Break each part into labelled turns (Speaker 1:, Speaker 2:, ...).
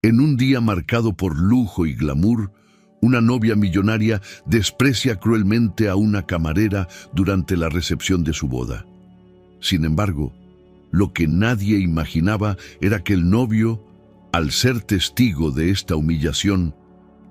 Speaker 1: En un día marcado por lujo y glamour, una novia millonaria desprecia cruelmente a una camarera durante la recepción de su boda. Sin embargo, lo que nadie imaginaba era que el novio, al ser testigo de esta humillación,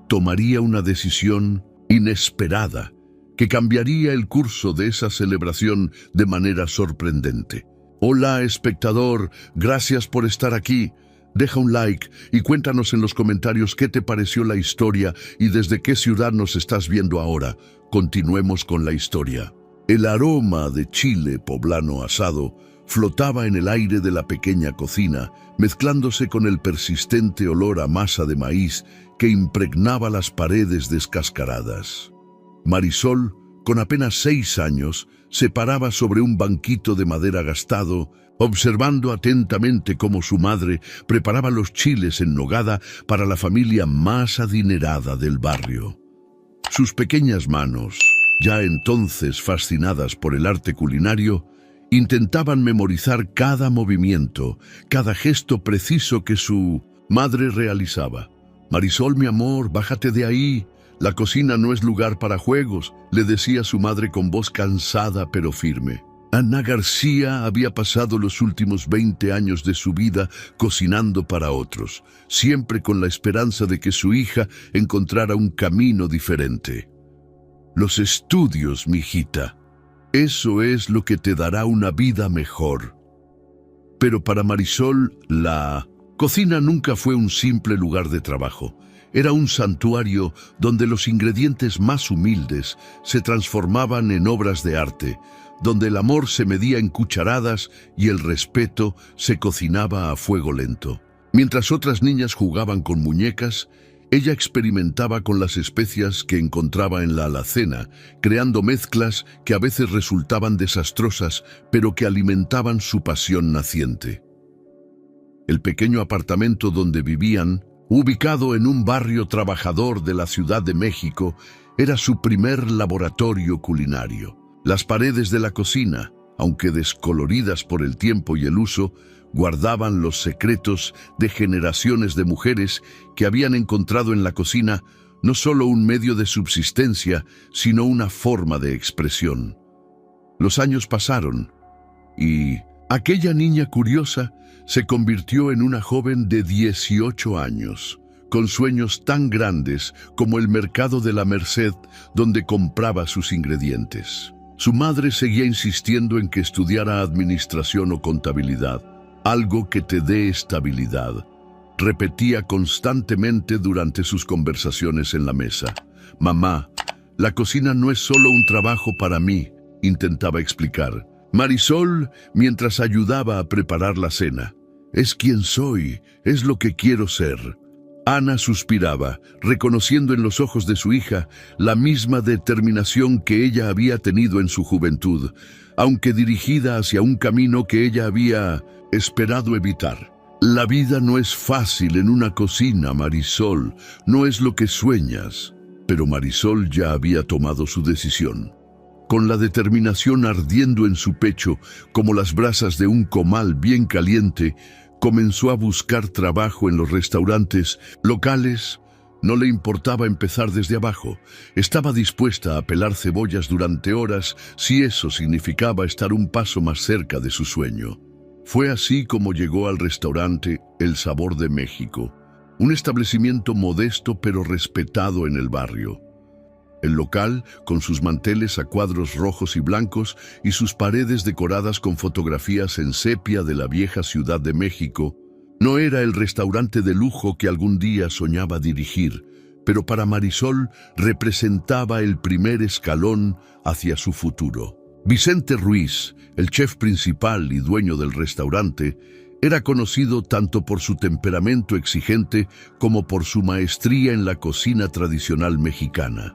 Speaker 1: tomaría una decisión inesperada que cambiaría el curso de esa celebración de manera sorprendente. Hola, espectador, gracias por estar aquí. Deja un like y cuéntanos en los comentarios qué te pareció la historia y desde qué ciudad nos estás viendo ahora. Continuemos con la historia. El aroma de chile poblano asado flotaba en el aire de la pequeña cocina, mezclándose con el persistente olor a masa de maíz que impregnaba las paredes descascaradas. Marisol, con apenas 6 años, se paraba sobre un banquito de madera gastado, observando atentamente cómo su madre preparaba los chiles en nogada para la familia más adinerada del barrio. Sus pequeñas manos, ya entonces fascinadas por el arte culinario, intentaban memorizar cada movimiento, cada gesto preciso que su madre realizaba. «Marisol, mi amor, bájate de ahí. La cocina no es lugar para juegos», le decía su madre con voz cansada pero firme. Ana García había pasado los últimos 20 años de su vida cocinando para otros, siempre con la esperanza de que su hija encontrara un camino diferente. «Los estudios, mijita. Eso es lo que te dará una vida mejor». Pero para Marisol, la cocina nunca fue un simple lugar de trabajo. Era un santuario donde los ingredientes más humildes se transformaban en obras de arte, donde el amor se medía en cucharadas y el respeto se cocinaba a fuego lento. Mientras otras niñas jugaban con muñecas, ella experimentaba con las especias que encontraba en la alacena, creando mezclas que a veces resultaban desastrosas, pero que alimentaban su pasión naciente. El pequeño apartamento donde vivían, ubicado en un barrio trabajador de la Ciudad de México, era su primer laboratorio culinario. Las paredes de la cocina, aunque descoloridas por el tiempo y el uso, guardaban los secretos de generaciones de mujeres que habían encontrado en la cocina no solo un medio de subsistencia, sino una forma de expresión. Los años pasaron y aquella niña curiosa se convirtió en una joven de 18 años, con sueños tan grandes como el mercado de la Merced donde compraba sus ingredientes. Su madre seguía insistiendo en que estudiara administración o contabilidad, algo que te dé estabilidad. Repetía constantemente durante sus conversaciones en la mesa. «Mamá, la cocina no es solo un trabajo para mí», intentaba explicar Marisol mientras ayudaba a preparar la cena. «Es quien soy, es lo que quiero ser». Ana suspiraba, reconociendo en los ojos de su hija la misma determinación que ella había tenido en su juventud, aunque dirigida hacia un camino que ella había esperado evitar. «La vida no es fácil en una cocina, Marisol, no es lo que sueñas». Pero Marisol ya había tomado su decisión. Con la determinación ardiendo en su pecho, como las brasas de un comal bien caliente, comenzó a buscar trabajo en los restaurantes locales. No le importaba empezar desde abajo. Estaba dispuesta a pelar cebollas durante horas si eso significaba estar un paso más cerca de su sueño. Fue así como llegó al restaurante El Sabor de México, un establecimiento modesto pero respetado en el barrio. El local, con sus manteles a cuadros rojos y blancos y sus paredes decoradas con fotografías en sepia de la vieja Ciudad de México, no era el restaurante de lujo que algún día soñaba dirigir, pero para Marisol representaba el primer escalón hacia su futuro. Vicente Ruiz, el chef principal y dueño del restaurante, era conocido tanto por su temperamento exigente como por su maestría en la cocina tradicional mexicana.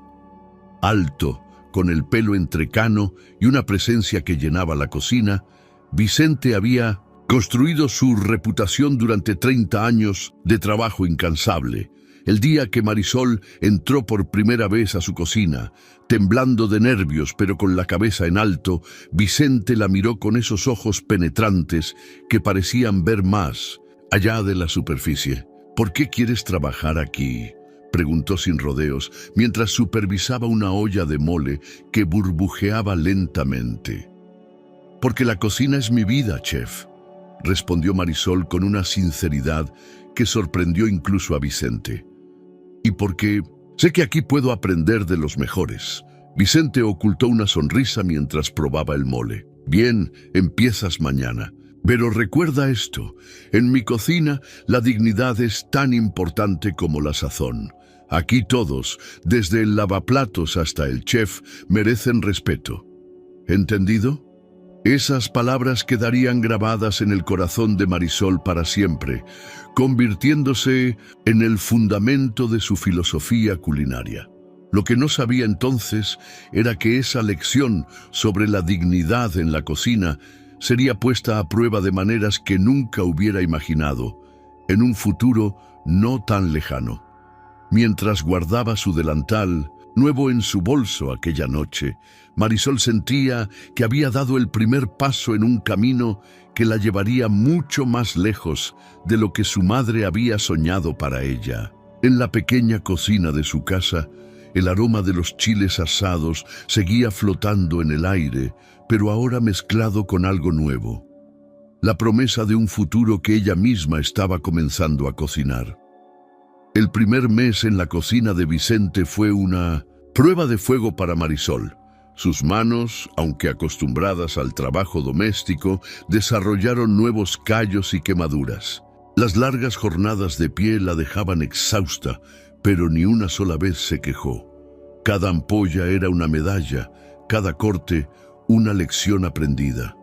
Speaker 1: Alto, con el pelo entrecano y una presencia que llenaba la cocina, Vicente había construido su reputación durante 30 años de trabajo incansable. El día que Marisol entró por primera vez a su cocina, temblando de nervios pero con la cabeza en alto, Vicente la miró con esos ojos penetrantes que parecían ver más allá de la superficie. ¿Por qué quieres trabajar aquí?, preguntó sin rodeos, mientras supervisaba una olla de mole que burbujeaba lentamente. «Porque la cocina es mi vida, chef», respondió Marisol con una sinceridad que sorprendió incluso a Vicente. «Y porque sé que aquí puedo aprender de los mejores». Vicente ocultó una sonrisa mientras probaba el mole. «Bien, empiezas mañana. Pero recuerda esto, en mi cocina la dignidad es tan importante como la sazón. Aquí todos, desde el lavaplatos hasta el chef, merecen respeto. ¿Entendido?». Esas palabras quedarían grabadas en el corazón de Marisol para siempre, convirtiéndose en el fundamento de su filosofía culinaria. Lo que no sabía entonces era que esa lección sobre la dignidad en la cocina sería puesta a prueba de maneras que nunca hubiera imaginado, en un futuro no tan lejano. Mientras guardaba su delantal, nuevo en su bolso aquella noche, Marisol sentía que había dado el primer paso en un camino que la llevaría mucho más lejos de lo que su madre había soñado para ella. En la pequeña cocina de su casa, el aroma de los chiles asados seguía flotando en el aire, pero ahora mezclado con algo nuevo. La promesa de un futuro que ella misma estaba comenzando a cocinar. El primer mes en la cocina de Vicente fue una prueba de fuego para Marisol. Sus manos, aunque acostumbradas al trabajo doméstico, desarrollaron nuevos callos y quemaduras. Las largas jornadas de pie la dejaban exhausta, pero ni una sola vez se quejó. Cada ampolla era una medalla, cada corte una lección aprendida.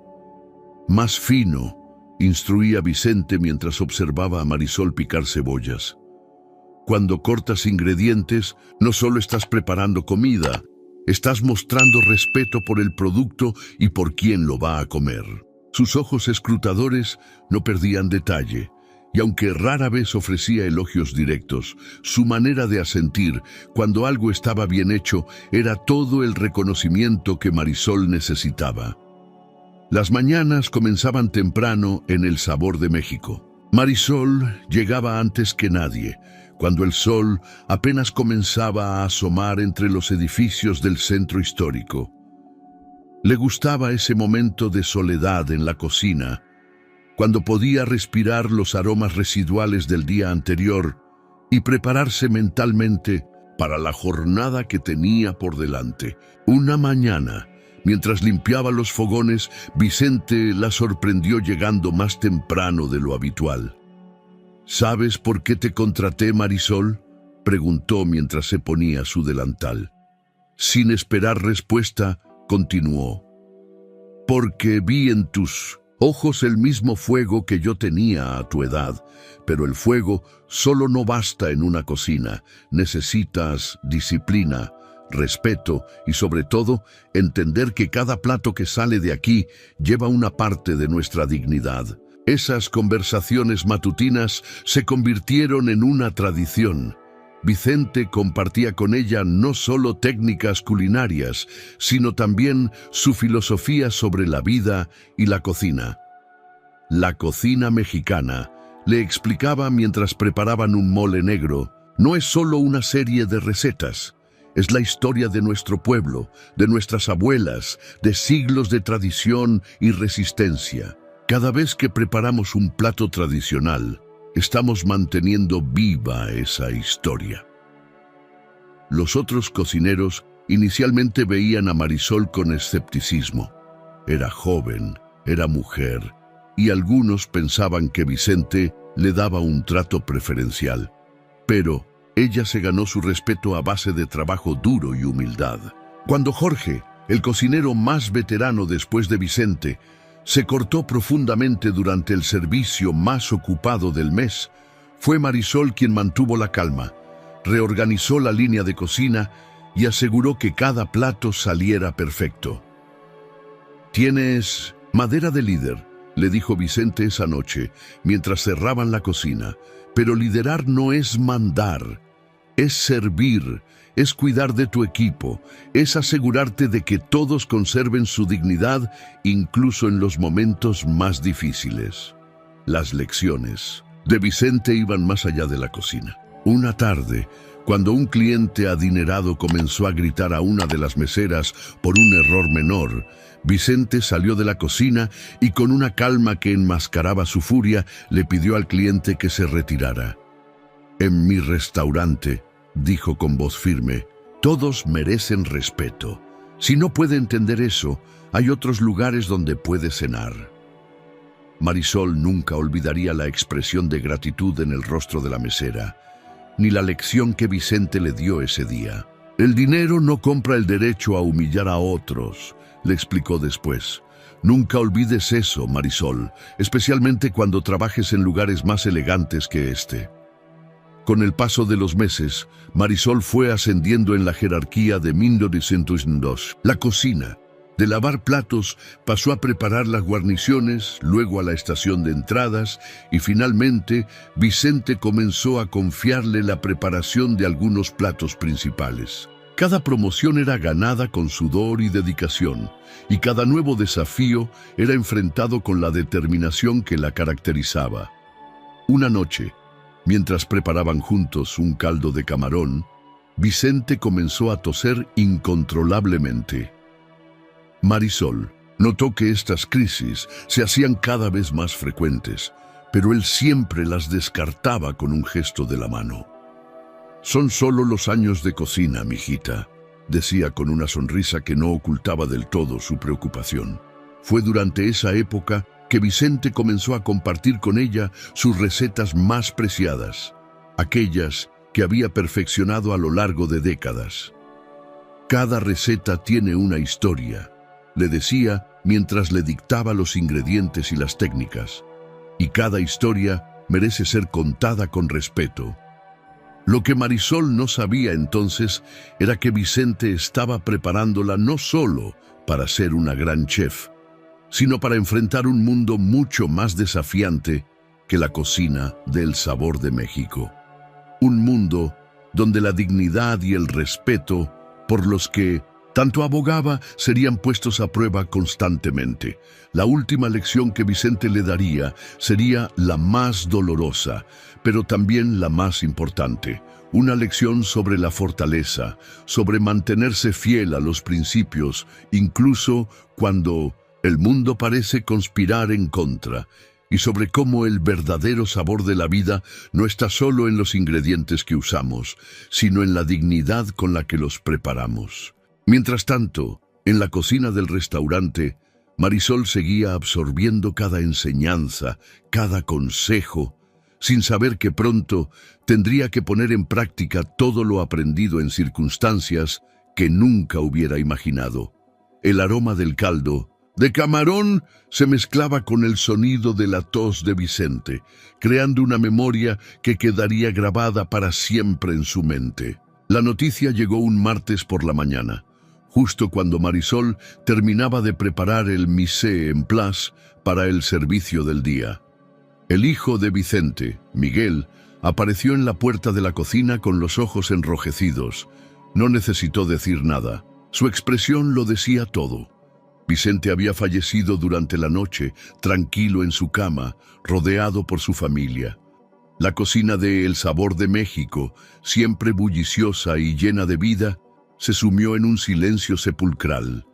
Speaker 1: «Más fino», instruía Vicente mientras observaba a Marisol picar cebollas. «Cuando cortas ingredientes, no solo estás preparando comida, estás mostrando respeto por el producto y por quién lo va a comer». Sus ojos escrutadores no perdían detalle, y aunque rara vez ofrecía elogios directos, su manera de asentir cuando algo estaba bien hecho era todo el reconocimiento que Marisol necesitaba. Las mañanas comenzaban temprano en El Sabor de México. Marisol llegaba antes que nadie, cuando el sol apenas comenzaba a asomar entre los edificios del centro histórico. Le gustaba ese momento de soledad en la cocina, cuando podía respirar los aromas residuales del día anterior y prepararse mentalmente para la jornada que tenía por delante. Una mañana, mientras limpiaba los fogones, Vicente la sorprendió llegando más temprano de lo habitual. «¿Sabes por qué te contraté, Marisol?», preguntó mientras se ponía su delantal. Sin esperar respuesta, continuó. «Porque vi en tus ojos el mismo fuego que yo tenía a tu edad, pero el fuego solo no basta en una cocina. Necesitas disciplina, respeto y, sobre todo, entender que cada plato que sale de aquí lleva una parte de nuestra dignidad». Esas conversaciones matutinas se convirtieron en una tradición. Vicente compartía con ella no solo técnicas culinarias, sino también su filosofía sobre la vida y la cocina. La cocina mexicana, le explicaba mientras preparaban un mole negro, no es solo una serie de recetas. Es la historia de nuestro pueblo, de nuestras abuelas, de siglos de tradición y resistencia. Cada vez que preparamos un plato tradicional, estamos manteniendo viva esa historia. Los otros cocineros inicialmente veían a Marisol con escepticismo. Era joven, era mujer, y algunos pensaban que Vicente le daba un trato preferencial. Pero ella se ganó su respeto a base de trabajo duro y humildad. Cuando Jorge, el cocinero más veterano después de Vicente, se cortó profundamente durante el servicio más ocupado del mes, fue Marisol quien mantuvo la calma, reorganizó la línea de cocina y aseguró que cada plato saliera perfecto. «Tienes madera de líder», le dijo Vicente esa noche, mientras cerraban la cocina, «pero liderar no es mandar, es servir, es cuidar de tu equipo, es asegurarte de que todos conserven su dignidad incluso en los momentos más difíciles». Las lecciones, de Vicente iban más allá de la cocina. Una tarde, cuando un cliente adinerado comenzó a gritar a una de las meseras por un error menor, Vicente salió de la cocina y con una calma que enmascaraba su furia, le pidió al cliente que se retirara. «En mi restaurante», dijo con voz firme, «todos merecen respeto. Si no puede entender eso, hay otros lugares donde puede cenar». Marisol nunca olvidaría la expresión de gratitud en el rostro de la mesera, ni la lección que Vicente le dio ese día. «El dinero no compra el derecho a humillar a otros», le explicó después. «Nunca olvides eso, Marisol, especialmente cuando trabajes en lugares más elegantes que este». Con el paso de los meses, Marisol fue ascendiendo en la jerarquía de 1902. La cocina, de lavar platos, pasó a preparar las guarniciones, luego a la estación de entradas y finalmente Vicente comenzó a confiarle la preparación de algunos platos principales. Cada promoción era ganada con sudor y dedicación, y cada nuevo desafío era enfrentado con la determinación que la caracterizaba. Una noche, mientras preparaban juntos un caldo de camarón, Vicente comenzó a toser incontrolablemente. Marisol notó que estas crisis se hacían cada vez más frecuentes, pero él siempre las descartaba con un gesto de la mano. «Son solo los años de cocina, mijita», decía con una sonrisa que no ocultaba del todo su preocupación. Fue durante esa época que Vicente comenzó a compartir con ella sus recetas más preciadas, aquellas que había perfeccionado a lo largo de décadas. «Cada receta tiene una historia», le decía mientras le dictaba los ingredientes y las técnicas, «y cada historia merece ser contada con respeto». Lo que Marisol no sabía entonces era que Vicente estaba preparándola no solo para ser una gran chef, sino para enfrentar un mundo mucho más desafiante que la cocina del sabor de México. Un mundo donde la dignidad y el respeto por los que tanto abogaba serían puestos a prueba constantemente. La última lección que Vicente le daría sería la más dolorosa, pero también la más importante. Una lección sobre la fortaleza, sobre mantenerse fiel a los principios, incluso cuando el mundo parece conspirar en contra, y sobre cómo el verdadero sabor de la vida no está solo en los ingredientes que usamos, sino en la dignidad con la que los preparamos. Mientras tanto, en la cocina del restaurante, Marisol seguía absorbiendo cada enseñanza, cada consejo, sin saber que pronto tendría que poner en práctica todo lo aprendido en circunstancias que nunca hubiera imaginado. El aroma del caldo de camarón se mezclaba con el sonido de la tos de Vicente, creando una memoria que quedaría grabada para siempre en su mente. La noticia llegó un martes por la mañana, justo cuando Marisol terminaba de preparar el mise en place para el servicio del día. El hijo de Vicente, Miguel, apareció en la puerta de la cocina con los ojos enrojecidos. No necesitó decir nada. Su expresión lo decía todo. Vicente había fallecido durante la noche, tranquilo en su cama, rodeado por su familia. La cocina de El Sabor de México, siempre bulliciosa y llena de vida, se sumió en un silencio sepulcral.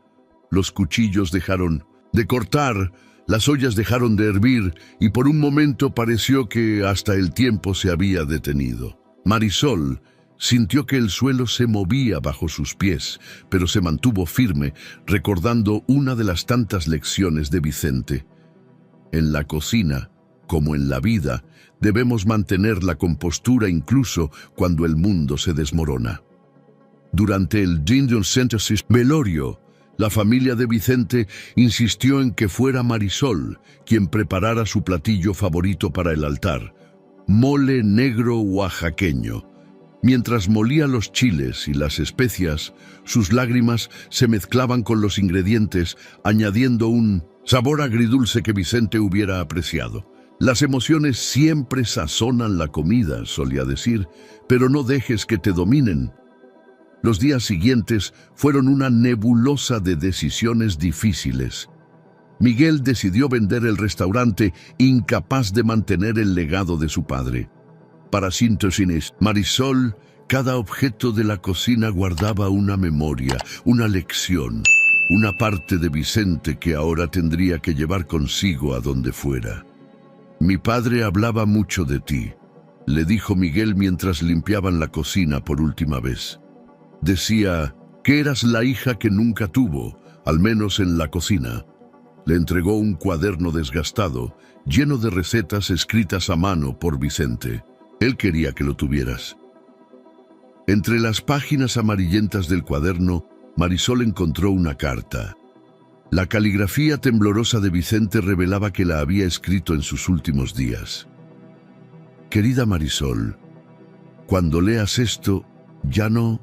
Speaker 1: Los cuchillos dejaron de cortar, las ollas dejaron de hervir y por un momento pareció que hasta el tiempo se había detenido. Marisol sintió que el suelo se movía bajo sus pies, pero se mantuvo firme, recordando una de las tantas lecciones de Vicente. En la cocina, como en la vida, debemos mantener la compostura incluso cuando el mundo se desmorona. Durante el Dindo Synthesis velorio, la familia de Vicente insistió en que fuera Marisol quien preparara su platillo favorito para el altar, mole negro oaxaqueño. Mientras molía los chiles y las especias, sus lágrimas se mezclaban con los ingredientes, añadiendo un sabor agridulce que Vicente hubiera apreciado. Las emociones siempre sazonan la comida, solía decir, pero no dejes que te dominen. Los días siguientes fueron una nebulosa de decisiones difíciles. Miguel decidió vender el restaurante, incapaz de mantener el legado de su padre. Para síntesis, Marisol, cada objeto de la cocina guardaba una memoria, una lección, una parte de Vicente que ahora tendría que llevar consigo a donde fuera. «Mi padre hablaba mucho de ti», le dijo Miguel mientras limpiaban la cocina por última vez. «Decía que eras la hija que nunca tuvo, al menos en la cocina». Le entregó un cuaderno desgastado, lleno de recetas escritas a mano por Vicente. Él quería que lo tuvieras. Entre las páginas amarillentas del cuaderno, Marisol encontró una carta. La caligrafía temblorosa de Vicente revelaba que la había escrito en sus últimos días. «Querida Marisol, cuando leas esto, ya no...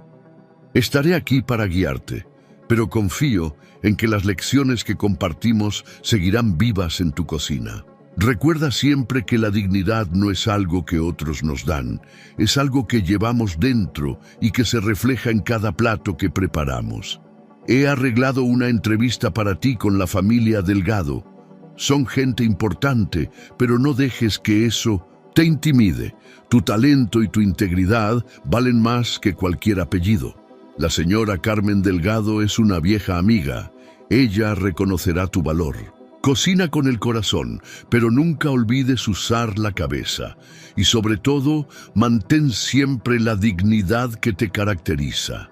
Speaker 1: Estaré aquí para guiarte, pero confío en que las lecciones que compartimos seguirán vivas en tu cocina. Recuerda siempre que la dignidad no es algo que otros nos dan, es algo que llevamos dentro y que se refleja en cada plato que preparamos. He arreglado una entrevista para ti con la familia Delgado. Son gente importante, pero no dejes que eso te intimide. Tu talento y tu integridad valen más que cualquier apellido. La señora Carmen Delgado es una vieja amiga. Ella reconocerá tu valor. Cocina con el corazón, pero nunca olvides usar la cabeza. Y sobre todo, mantén siempre la dignidad que te caracteriza.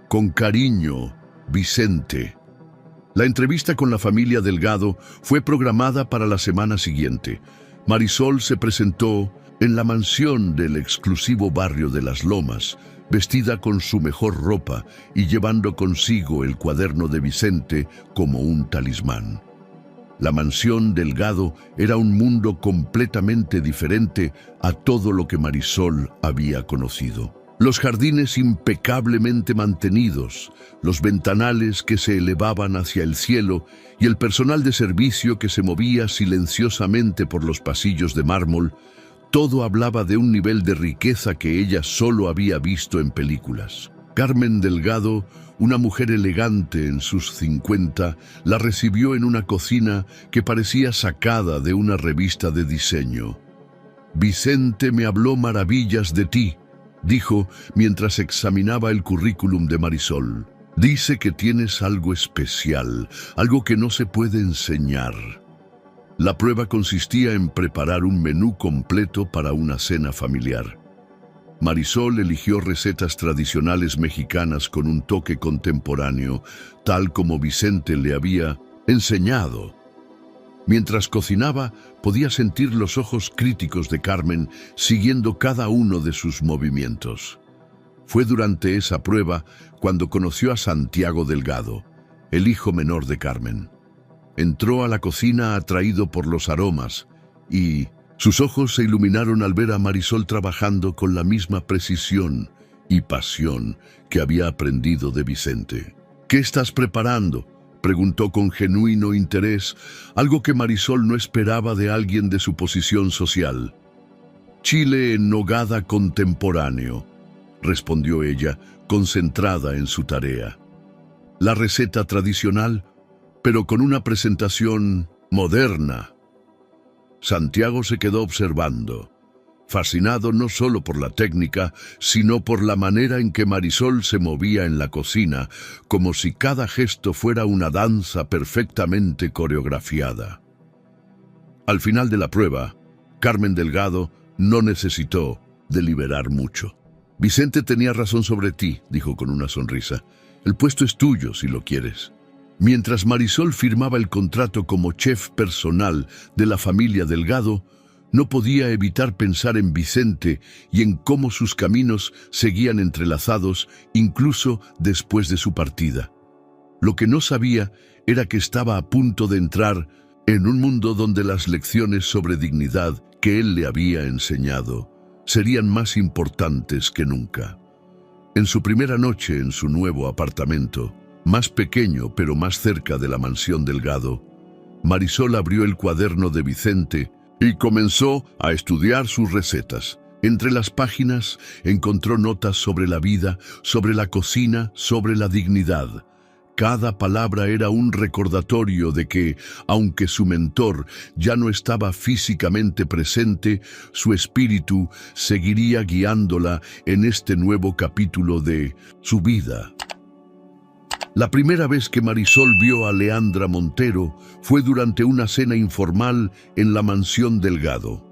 Speaker 1: Con cariño, Vicente». La entrevista con la familia Delgado fue programada para la semana siguiente. Marisol se presentó en la mansión del exclusivo barrio de Las Lomas, vestida con su mejor ropa y llevando consigo el cuaderno de Vicente como un talismán. La mansión Delgado era un mundo completamente diferente a todo lo que Marisol había conocido. Los jardines impecablemente mantenidos, los ventanales que se elevaban hacia el cielo y el personal de servicio que se movía silenciosamente por los pasillos de mármol, todo hablaba de un nivel de riqueza que ella solo había visto en películas. Carmen Delgado, una mujer elegante en sus 50, la recibió en una cocina que parecía sacada de una revista de diseño. «Vicente me habló maravillas de ti», dijo mientras examinaba el currículum de Marisol. «Dice que tienes algo especial, algo que no se puede enseñar». La prueba consistía en preparar un menú completo para una cena familiar. Marisol eligió recetas tradicionales mexicanas con un toque contemporáneo, tal como Vicente le había enseñado. Mientras cocinaba, podía sentir los ojos críticos de Carmen siguiendo cada uno de sus movimientos. Fue durante esa prueba cuando conoció a Santiago Delgado, el hijo menor de Carmen. Entró a la cocina atraído por los aromas y sus ojos se iluminaron al ver a Marisol trabajando con la misma precisión y pasión que había aprendido de Vicente. «¿Qué estás preparando?», preguntó con genuino interés, algo que Marisol no esperaba de alguien de su posición social. «Chile en nogada contemporáneo», respondió ella, concentrada en su tarea. «La receta tradicional, pero con una presentación moderna». Santiago se quedó observando, fascinado no solo por la técnica, sino por la manera en que Marisol se movía en la cocina, como si cada gesto fuera una danza perfectamente coreografiada. Al final de la prueba, Carmen Delgado no necesitó deliberar mucho. «Vicente tenía razón sobre ti», dijo con una sonrisa. «El puesto es tuyo si lo quieres». Mientras Marisol firmaba el contrato como chef personal de la familia Delgado, no podía evitar pensar en Vicente y en cómo sus caminos seguían entrelazados incluso después de su partida. Lo que no sabía era que estaba a punto de entrar en un mundo donde las lecciones sobre dignidad que él le había enseñado serían más importantes que nunca. En su primera noche en su nuevo apartamento, más pequeño pero más cerca de la mansión Delgado, Marisol abrió el cuaderno de Vicente y comenzó a estudiar sus recetas. Entre las páginas encontró notas sobre la vida, sobre la cocina, sobre la dignidad. Cada palabra era un recordatorio de que, aunque su mentor ya no estaba físicamente presente, su espíritu seguiría guiándola en este nuevo capítulo de su vida. La primera vez que Marisol vio a Leandra Montero fue durante una cena informal en la mansión Delgado.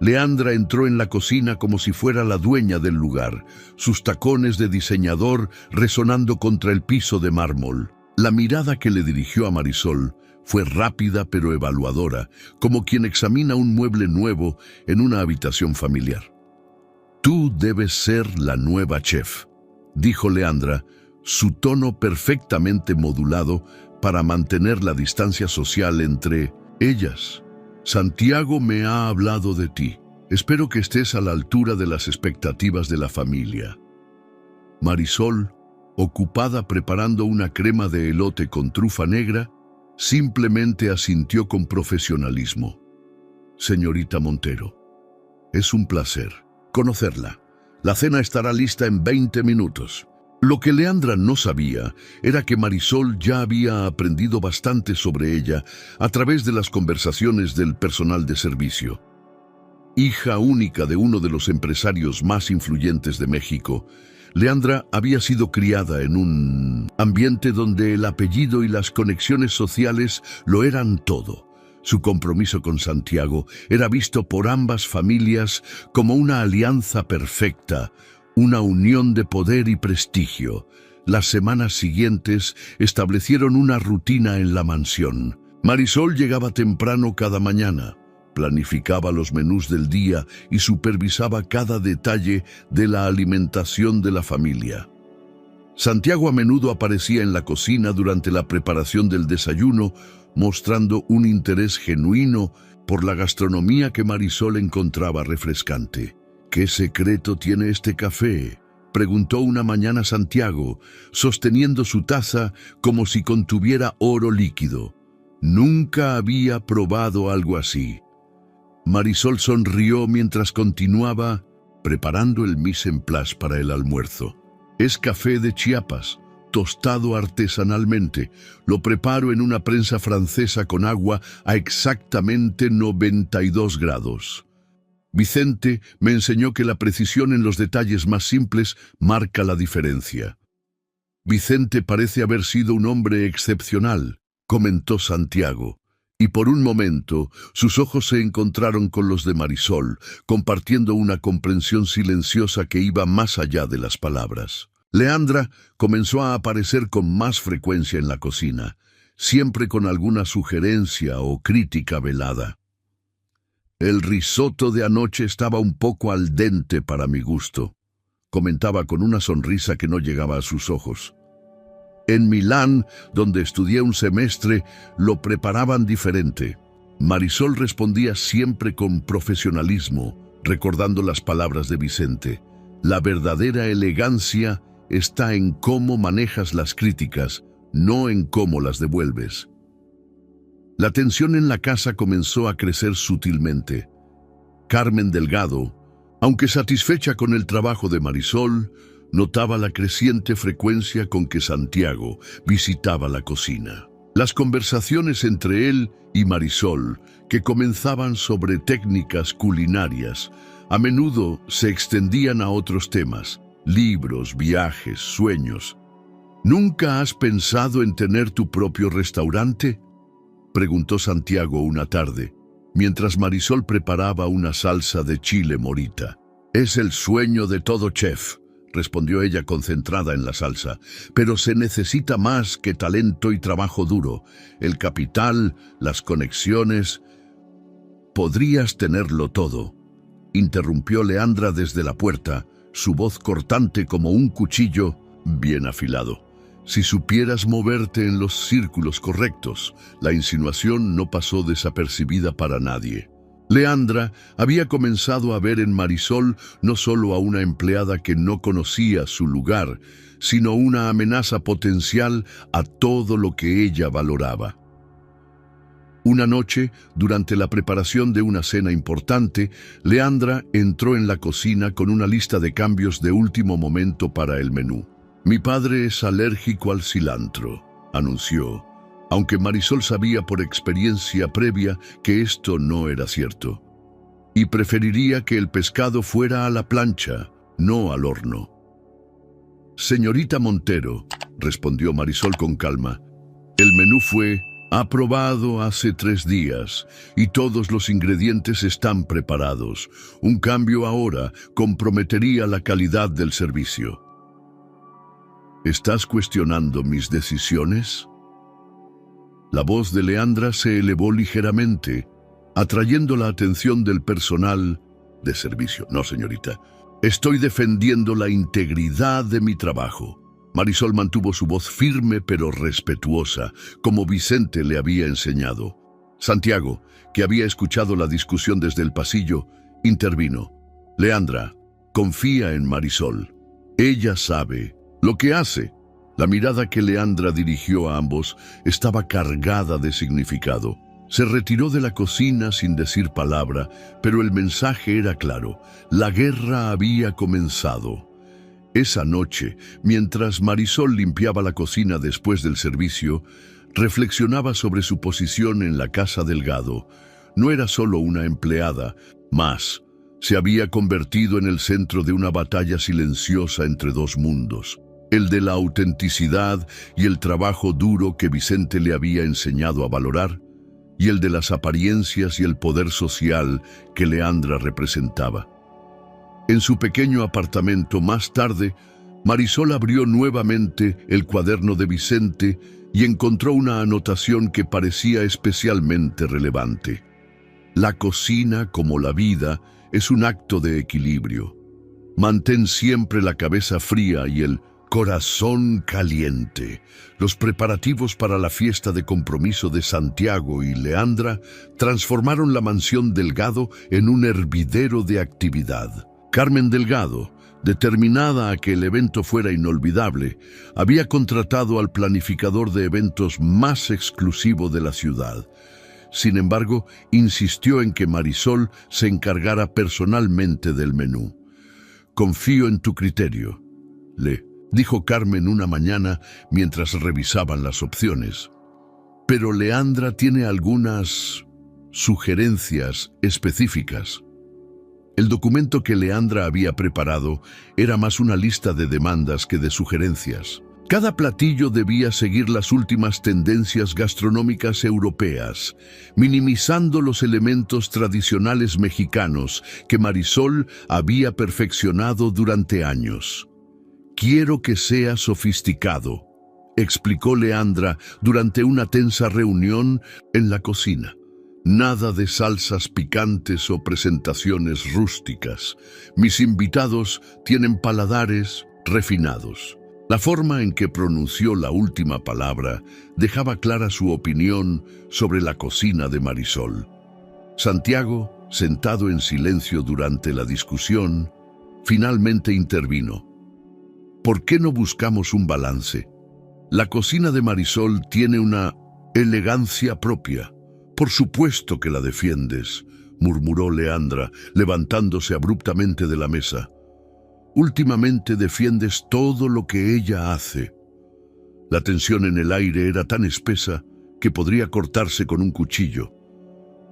Speaker 1: Leandra entró en la cocina como si fuera la dueña del lugar, sus tacones de diseñador resonando contra el piso de mármol. La mirada que le dirigió a Marisol fue rápida pero evaluadora, como quien examina un mueble nuevo en una habitación familiar. «Tú debes ser la nueva chef», dijo Leandra, su tono perfectamente modulado para mantener la distancia social entre ellas. «Santiago me ha hablado de ti. Espero que estés a la altura de las expectativas de la familia». Marisol, ocupada preparando una crema de elote con trufa negra, simplemente asintió con profesionalismo. «Señorita Montero, es un placer conocerla. La cena estará lista en 20 minutos». Lo que Leandra no sabía era que Marisol ya había aprendido bastante sobre ella a través de las conversaciones del personal de servicio. Hija única de uno de los empresarios más influyentes de México, Leandra había sido criada en un ambiente donde el apellido y las conexiones sociales lo eran todo. Su compromiso con Santiago era visto por ambas familias como una alianza perfecta, una unión de poder y prestigio. Las semanas siguientes establecieron una rutina en la mansión. Marisol llegaba temprano cada mañana, planificaba los menús del día y supervisaba cada detalle de la alimentación de la familia. Santiago a menudo aparecía en la cocina durante la preparación del desayuno, mostrando un interés genuino por la gastronomía que Marisol encontraba refrescante. «¿Qué secreto tiene este café?», preguntó una mañana Santiago, sosteniendo su taza como si contuviera oro líquido. Nunca había probado algo así. Marisol sonrió mientras continuaba preparando el mise en place para el almuerzo. «Es café de Chiapas, tostado artesanalmente. Lo preparo en una prensa francesa con agua a exactamente 92 grados. Vicente me enseñó que la precisión en los detalles más simples marca la diferencia». «Vicente parece haber sido un hombre excepcional», comentó Santiago, y por un momento sus ojos se encontraron con los de Marisol, compartiendo una comprensión silenciosa que iba más allá de las palabras. Leandra comenzó a aparecer con más frecuencia en la cocina, siempre con alguna sugerencia o crítica velada. «El risotto de anoche estaba un poco al dente para mi gusto», comentaba con una sonrisa que no llegaba a sus ojos. «En Milán, donde estudié un semestre, lo preparaban diferente». Marisol respondía siempre con profesionalismo, recordando las palabras de Vicente. «La verdadera elegancia está en cómo manejas las críticas, no en cómo las devuelves». La tensión en la casa comenzó a crecer sutilmente. Carmen Delgado, aunque satisfecha con el trabajo de Marisol, notaba la creciente frecuencia con que Santiago visitaba la cocina. Las conversaciones entre él y Marisol, que comenzaban sobre técnicas culinarias, a menudo se extendían a otros temas: libros, viajes, sueños. «¿Nunca has pensado en tener tu propio restaurante?», preguntó Santiago una tarde, mientras Marisol preparaba una salsa de chile morita. «Es el sueño de todo chef», respondió ella concentrada en la salsa, «pero se necesita más que talento y trabajo duro. El capital, las conexiones». «Podrías tenerlo todo», interrumpió Leandra desde la puerta, su voz cortante como un cuchillo bien afilado. «Si supieras moverte en los círculos correctos». La insinuación no pasó desapercibida para nadie. Leandra había comenzado a ver en Marisol no solo a una empleada que no conocía su lugar, sino una amenaza potencial a todo lo que ella valoraba. Una noche, durante la preparación de una cena importante, Leandra entró en la cocina con una lista de cambios de último momento para el menú. «Mi padre es alérgico al cilantro», anunció, aunque Marisol sabía por experiencia previa que esto no era cierto, y preferiría que el pescado fuera a la plancha, no al horno. Señorita Montero, respondió Marisol con calma, el menú fue aprobado hace 3 días y todos los ingredientes están preparados. Un cambio ahora comprometería la calidad del servicio. ¿Estás cuestionando mis decisiones? La voz de Leandra se elevó ligeramente, atrayendo la atención del personal de servicio. No, señorita. Estoy defendiendo la integridad de mi trabajo. Marisol mantuvo su voz firme pero respetuosa, como Vicente le había enseñado. Santiago, que había escuchado la discusión desde el pasillo, intervino. Leandra, confía en Marisol. Ella sabe lo que hace. La mirada que Leandra dirigió a ambos estaba cargada de significado. Se retiró de la cocina sin decir palabra, pero el mensaje era claro. La guerra había comenzado. Esa noche, mientras Marisol limpiaba la cocina después del servicio, reflexionaba sobre su posición en la casa Delgado. No era solo una empleada, más, se había convertido en el centro de una batalla silenciosa entre 2 mundos. El de la autenticidad y el trabajo duro que Vicente le había enseñado a valorar, y el de las apariencias y el poder social que Leandra representaba. En su pequeño apartamento más tarde, Marisol abrió nuevamente el cuaderno de Vicente y encontró una anotación que parecía especialmente relevante. La cocina, como la vida, es un acto de equilibrio. Mantén siempre la cabeza fría y el corazón caliente. Los preparativos para la fiesta de compromiso de Santiago y Leandra transformaron la mansión Delgado en un hervidero de actividad. Carmen Delgado, determinada a que el evento fuera inolvidable, había contratado al planificador de eventos más exclusivo de la ciudad. Sin embargo, insistió en que Marisol se encargara personalmente del menú. Confío en tu criterio, le dijo Carmen una mañana mientras revisaban las opciones. Pero Leandra tiene algunas sugerencias específicas. El documento que Leandra había preparado era más una lista de demandas que de sugerencias. Cada platillo debía seguir las últimas tendencias gastronómicas europeas, minimizando los elementos tradicionales mexicanos que Marisol había perfeccionado durante años. Quiero que sea sofisticado, explicó Leandra durante una tensa reunión en la cocina. Nada de salsas picantes o presentaciones rústicas. Mis invitados tienen paladares refinados. La forma en que pronunció la última palabra dejaba clara su opinión sobre la cocina de Marisol. Santiago, sentado en silencio durante la discusión, finalmente intervino. ¿Por qué no buscamos un balance? La cocina de Marisol tiene una elegancia propia. Por supuesto que la defiendes, murmuró Leandra, levantándose abruptamente de la mesa. Últimamente defiendes todo lo que ella hace. La tensión en el aire era tan espesa que podría cortarse con un cuchillo.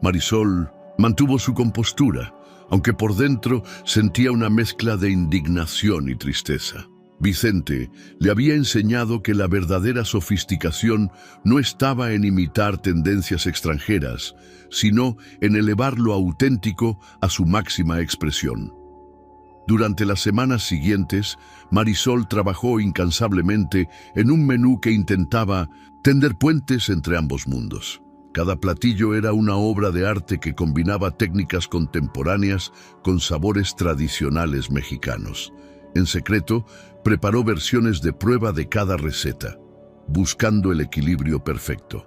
Speaker 1: Marisol mantuvo su compostura, aunque por dentro sentía una mezcla de indignación y tristeza. Vicente le había enseñado que la verdadera sofisticación no estaba en imitar tendencias extranjeras, sino en elevar lo auténtico a su máxima expresión. Durante las semanas siguientes, Marisol trabajó incansablemente en un menú que intentaba tender puentes entre ambos mundos. Cada platillo era una obra de arte que combinaba técnicas contemporáneas con sabores tradicionales mexicanos. En secreto, preparó versiones de prueba de cada receta, buscando el equilibrio perfecto.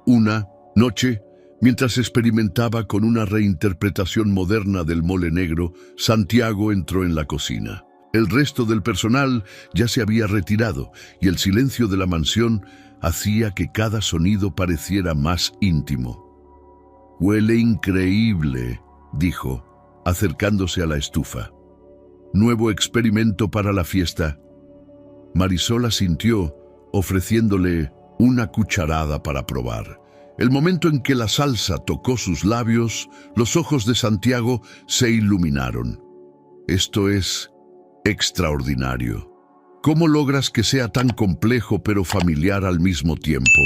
Speaker 1: Una noche, mientras experimentaba con una reinterpretación moderna del mole negro, Santiago entró en la cocina. El resto del personal ya se había retirado y el silencio de la mansión hacía que cada sonido pareciera más íntimo. «Huele increíble», dijo, acercándose a la estufa. «Nuevo experimento para la fiesta». Marisol asintió, ofreciéndole una cucharada para probar. El momento en que la salsa tocó sus labios, los ojos de Santiago se iluminaron. Esto es extraordinario. ¿Cómo logras que sea tan complejo pero familiar al mismo tiempo?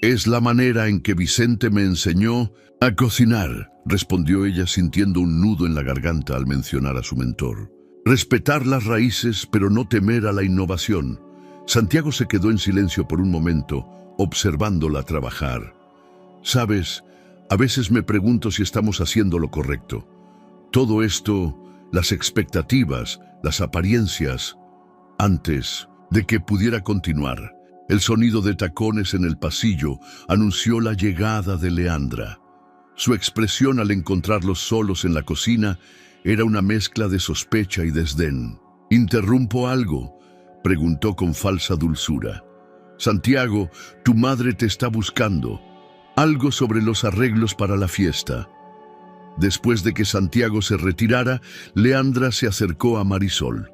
Speaker 1: Es la manera en que Vicente me enseñó a cocinar, respondió ella sintiendo un nudo en la garganta al mencionar a su mentor. Respetar las raíces pero no temer a la innovación. Santiago se quedó en silencio por un momento, observándola trabajar. Sabes, a veces me pregunto si estamos haciendo lo correcto. Todo esto, las expectativas, las apariencias. Antes de que pudiera continuar, el sonido de tacones en el pasillo anunció la llegada de Leandra. Su expresión al encontrarlos solos en la cocina era una mezcla de sospecha y desdén. ¿Interrumpo algo?, preguntó con falsa dulzura. Santiago, tu madre te está buscando. Algo sobre los arreglos para la fiesta. Después de que Santiago se retirara, Leandra se acercó a Marisol.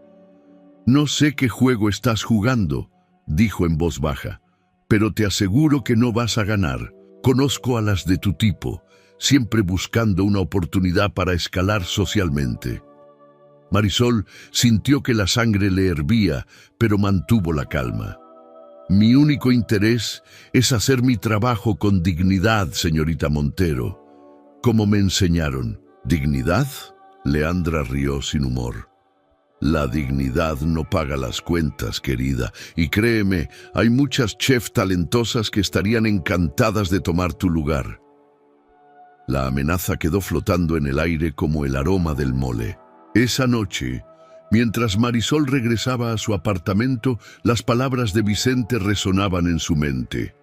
Speaker 1: No sé qué juego estás jugando, dijo en voz baja, pero te aseguro que no vas a ganar. Conozco a las de tu tipo, siempre buscando una oportunidad para escalar socialmente. Marisol sintió que la sangre le hervía, pero mantuvo la calma. Mi único interés es hacer mi trabajo con dignidad, señorita Montero. Como me enseñaron. ¿Dignidad? Leandra rió sin humor. La dignidad no paga las cuentas, querida, y créeme, hay muchas chefs talentosas que estarían encantadas de tomar tu lugar. La amenaza quedó flotando en el aire como el aroma del mole. Esa noche, mientras Marisol regresaba a su apartamento, las palabras de Vicente resonaban en su mente.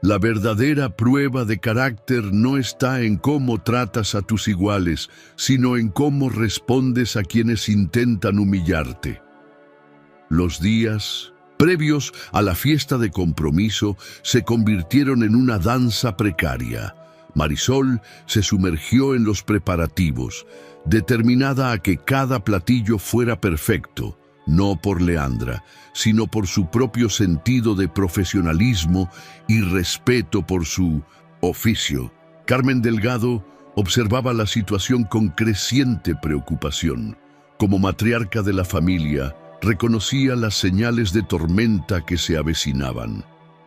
Speaker 1: La verdadera prueba de carácter no está en cómo tratas a tus iguales, sino en cómo respondes a quienes intentan humillarte. Los días previos a la fiesta de compromiso se convirtieron en una danza precaria. Marisol se sumergió en los preparativos, determinada a que cada platillo fuera perfecto. No por Leandra, sino por su propio sentido de profesionalismo y respeto por su oficio. Carmen Delgado observaba la situación con creciente preocupación. Como matriarca de la familia, reconocía las señales de tormenta que se avecinaban.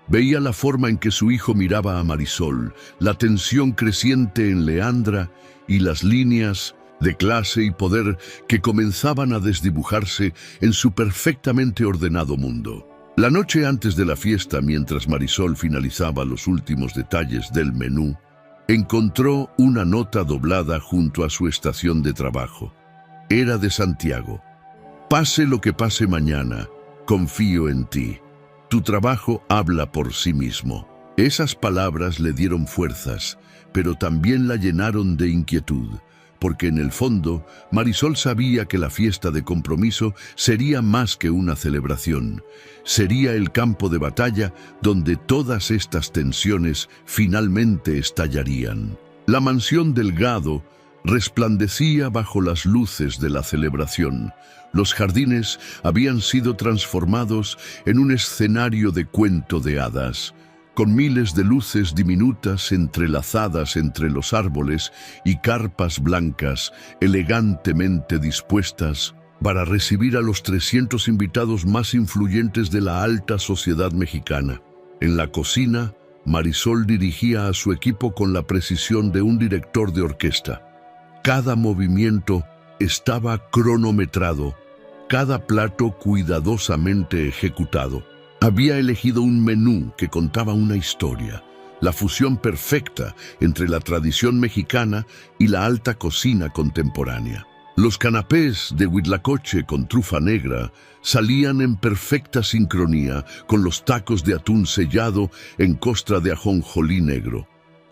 Speaker 1: Veía la forma en que su hijo miraba a Marisol, la tensión creciente en Leandra y las líneas de clase y poder que comenzaban a desdibujarse en su perfectamente ordenado mundo. La noche antes de la fiesta, mientras Marisol finalizaba los últimos detalles del menú, encontró una nota doblada junto a su estación de trabajo. Era de Santiago. Pase lo que pase mañana, confío en ti. Tu trabajo habla por sí mismo. Esas palabras le dieron fuerzas, pero también la llenaron de inquietud. Porque en el fondo, Marisol sabía que la fiesta de compromiso sería más que una celebración. Sería el campo de batalla donde todas estas tensiones finalmente estallarían. La mansión Delgado resplandecía bajo las luces de la celebración. Los jardines habían sido transformados en un escenario de cuento de hadas, con miles de luces diminutas entrelazadas entre los árboles y carpas blancas elegantemente dispuestas para recibir a los 300 invitados más influyentes de la alta sociedad mexicana. En la cocina, Marisol dirigía a su equipo con la precisión de un director de orquesta. Cada movimiento estaba cronometrado, cada plato cuidadosamente ejecutado. Había elegido un menú que contaba una historia, la fusión perfecta entre la tradición mexicana y la alta cocina contemporánea. Los canapés de huitlacoche con trufa negra salían en perfecta sincronía con los tacos de atún sellado en costra de ajonjolí negro.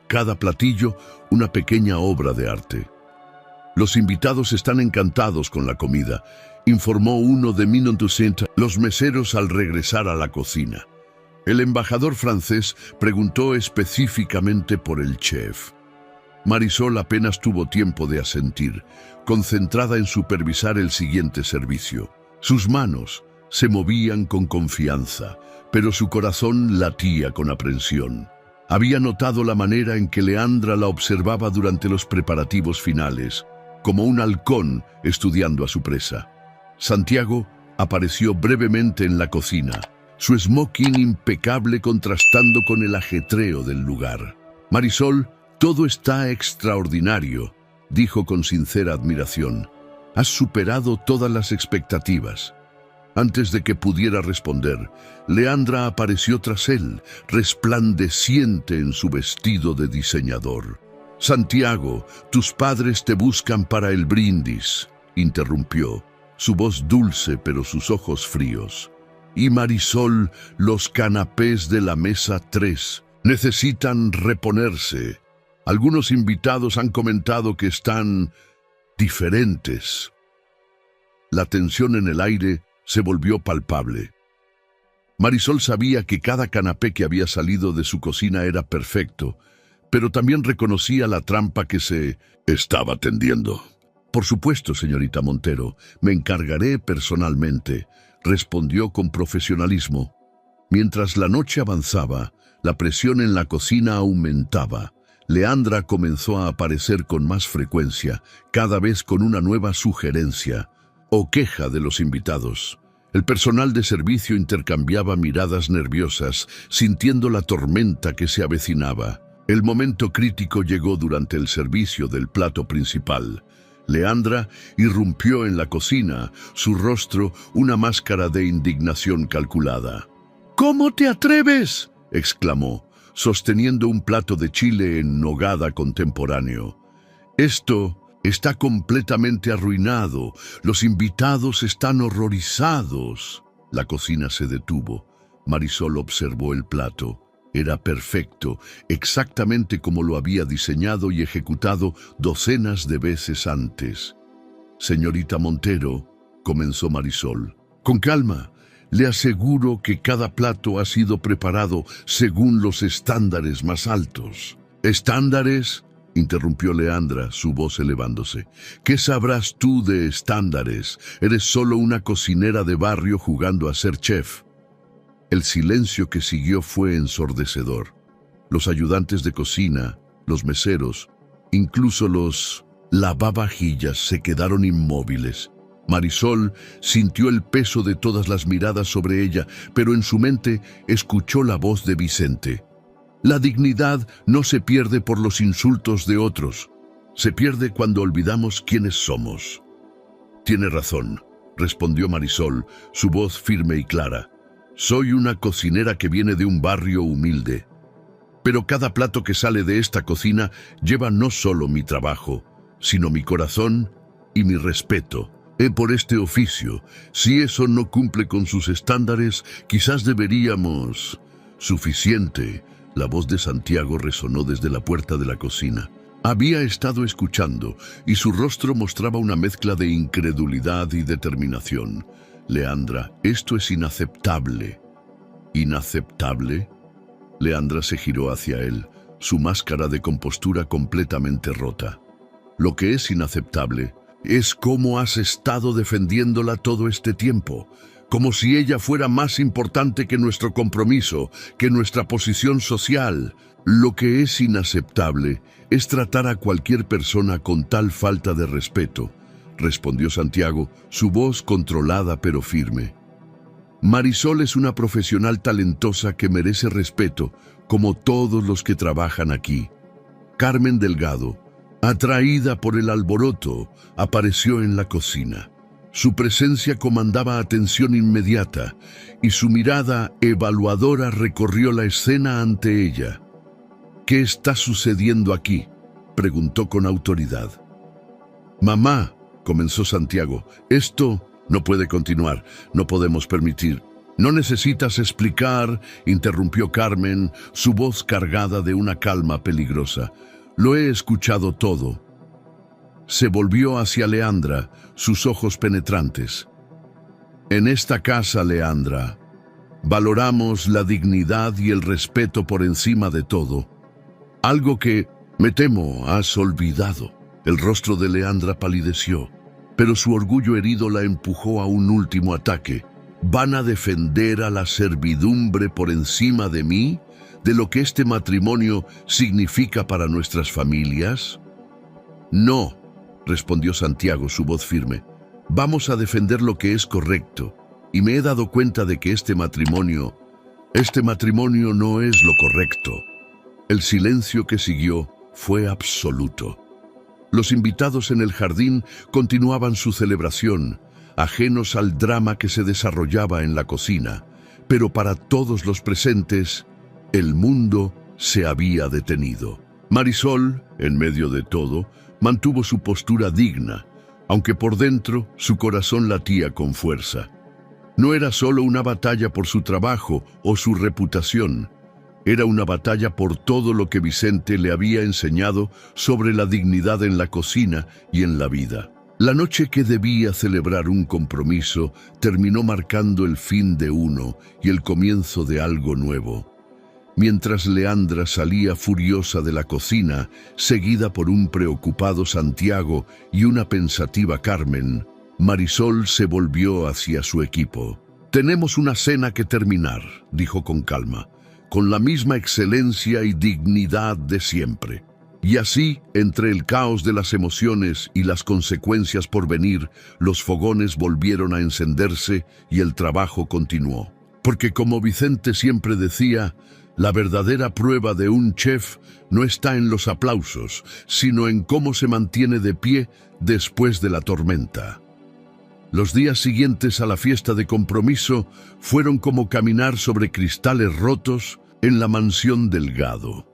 Speaker 1: Cada platillo, una pequeña obra de arte. Los invitados están encantados con la comida, informó uno de Minontucent, los meseros al regresar a la cocina. El embajador francés preguntó específicamente por el chef. Marisol apenas tuvo tiempo de asentir, concentrada en supervisar el siguiente servicio. Sus manos, se movían con confianza, pero su corazón latía con aprensión. Había notado la manera en que Leandra la observaba durante los preparativos finales, como un halcón estudiando a su presa. Santiago apareció brevemente en la cocina, su smoking impecable contrastando con el ajetreo del lugar. «Marisol, todo está extraordinario», dijo con sincera admiración. «Has superado todas las expectativas». Antes de que pudiera responder, Leandra apareció tras él, resplandeciente en su vestido de diseñador. «Santiago, tus padres te buscan para el brindis», interrumpió, su voz dulce pero sus ojos fríos. «Y Marisol, los canapés de la mesa 3 necesitan reponerse. Algunos invitados han comentado que están diferentes». La tensión en el aire se volvió palpable. Marisol sabía que cada canapé que había salido de su cocina era perfecto, pero también reconocía la trampa que se estaba tendiendo. «Por supuesto, señorita Montero, me encargaré personalmente», respondió con profesionalismo. Mientras la noche avanzaba, la presión en la cocina aumentaba. Leandra comenzó a aparecer con más frecuencia, cada vez con una nueva sugerencia o queja de los invitados. El personal de servicio intercambiaba miradas nerviosas, sintiendo la tormenta que se avecinaba. El momento crítico llegó durante el servicio del plato principal. Leandra irrumpió en la cocina, su rostro una máscara de indignación calculada. «¿Cómo te atreves?», exclamó, sosteniendo un plato de chile en nogada contemporáneo. «Esto está completamente arruinado. Los invitados están horrorizados». La cocina se detuvo. Marisol observó el plato. Era perfecto, exactamente como lo había diseñado y ejecutado docenas de veces antes. «Señorita Montero», comenzó Marisol. «Con calma. Le aseguro que cada plato ha sido preparado según los estándares más altos». «¿Estándares?», interrumpió Leandra, su voz elevándose. «¿Qué sabrás tú de estándares? Eres solo una cocinera de barrio jugando a ser chef». El silencio que siguió fue ensordecedor. Los ayudantes de cocina, los meseros, incluso los lavavajillas se quedaron inmóviles. Marisol sintió el peso de todas las miradas sobre ella, pero en su mente escuchó la voz de Vicente. «La dignidad no se pierde por los insultos de otros. Se pierde cuando olvidamos quiénes somos». «Tiene razón», respondió Marisol, su voz firme y clara. «Soy una cocinera que viene de un barrio humilde. Pero cada plato que sale de esta cocina lleva no solo mi trabajo, sino mi corazón y mi respeto. Por este oficio. Si eso no cumple con sus estándares, quizás deberíamos...» «Suficiente». La voz de Santiago resonó desde la puerta de la cocina. Había estado escuchando y su rostro mostraba una mezcla de incredulidad y determinación. «Leandra, esto es inaceptable». «¿Inaceptable?». Leandra se giró hacia él, su máscara de compostura completamente rota. «Lo que es inaceptable es cómo has estado defendiéndola todo este tiempo, como si ella fuera más importante que nuestro compromiso, que nuestra posición social. Lo que es inaceptable es tratar a cualquier persona con tal falta de respeto», respondió Santiago, su voz controlada pero firme. «Marisol es una profesional talentosa que merece respeto, como todos los que trabajan aquí». Carmen Delgado, atraída por el alboroto, apareció en la cocina. Su presencia comandaba atención inmediata y su mirada evaluadora recorrió la escena ante ella. «¿Qué está sucediendo aquí?», preguntó con autoridad. «Mamá», comenzó Santiago, «esto no puede continuar, no podemos permitir». «No necesitas explicar», interrumpió Carmen, su voz cargada de una calma peligrosa. «Lo he escuchado todo». Se volvió hacia Leandra, sus ojos penetrantes. «En esta casa, Leandra, valoramos la dignidad y el respeto por encima de todo. Algo que, me temo, has olvidado». El rostro de Leandra palideció, pero su orgullo herido la empujó a un último ataque. ¿Van a defender a la servidumbre por encima de mí, de lo que este matrimonio significa para nuestras familias? No, respondió Santiago, su voz firme. Vamos a defender lo que es correcto, y me he dado cuenta de que este matrimonio no es lo correcto. El silencio que siguió fue absoluto. Los invitados en el jardín continuaban su celebración, ajenos al drama que se desarrollaba en la cocina, pero para todos los presentes, el mundo se había detenido. Marisol, en medio de todo, mantuvo su postura digna, aunque por dentro su corazón latía con fuerza. No era solo una batalla por su trabajo o su reputación, era una batalla por todo lo que Vicente le había enseñado sobre la dignidad en la cocina y en la vida. La noche que debía celebrar un compromiso terminó marcando el fin de uno y el comienzo de algo nuevo. Mientras Leandra salía furiosa de la cocina, seguida por un preocupado Santiago y una pensativa Carmen, Marisol se volvió hacia su equipo. «Tenemos una cena que terminar», dijo con calma, con la misma excelencia y dignidad de siempre. Y así, entre el caos de las emociones y las consecuencias por venir, los fogones volvieron a encenderse y el trabajo continuó. Porque como Vicente siempre decía, la verdadera prueba de un chef no está en los aplausos, sino en cómo se mantiene de pie después de la tormenta. Los días siguientes a la fiesta de compromiso fueron como caminar sobre cristales rotos en la mansión Delgado.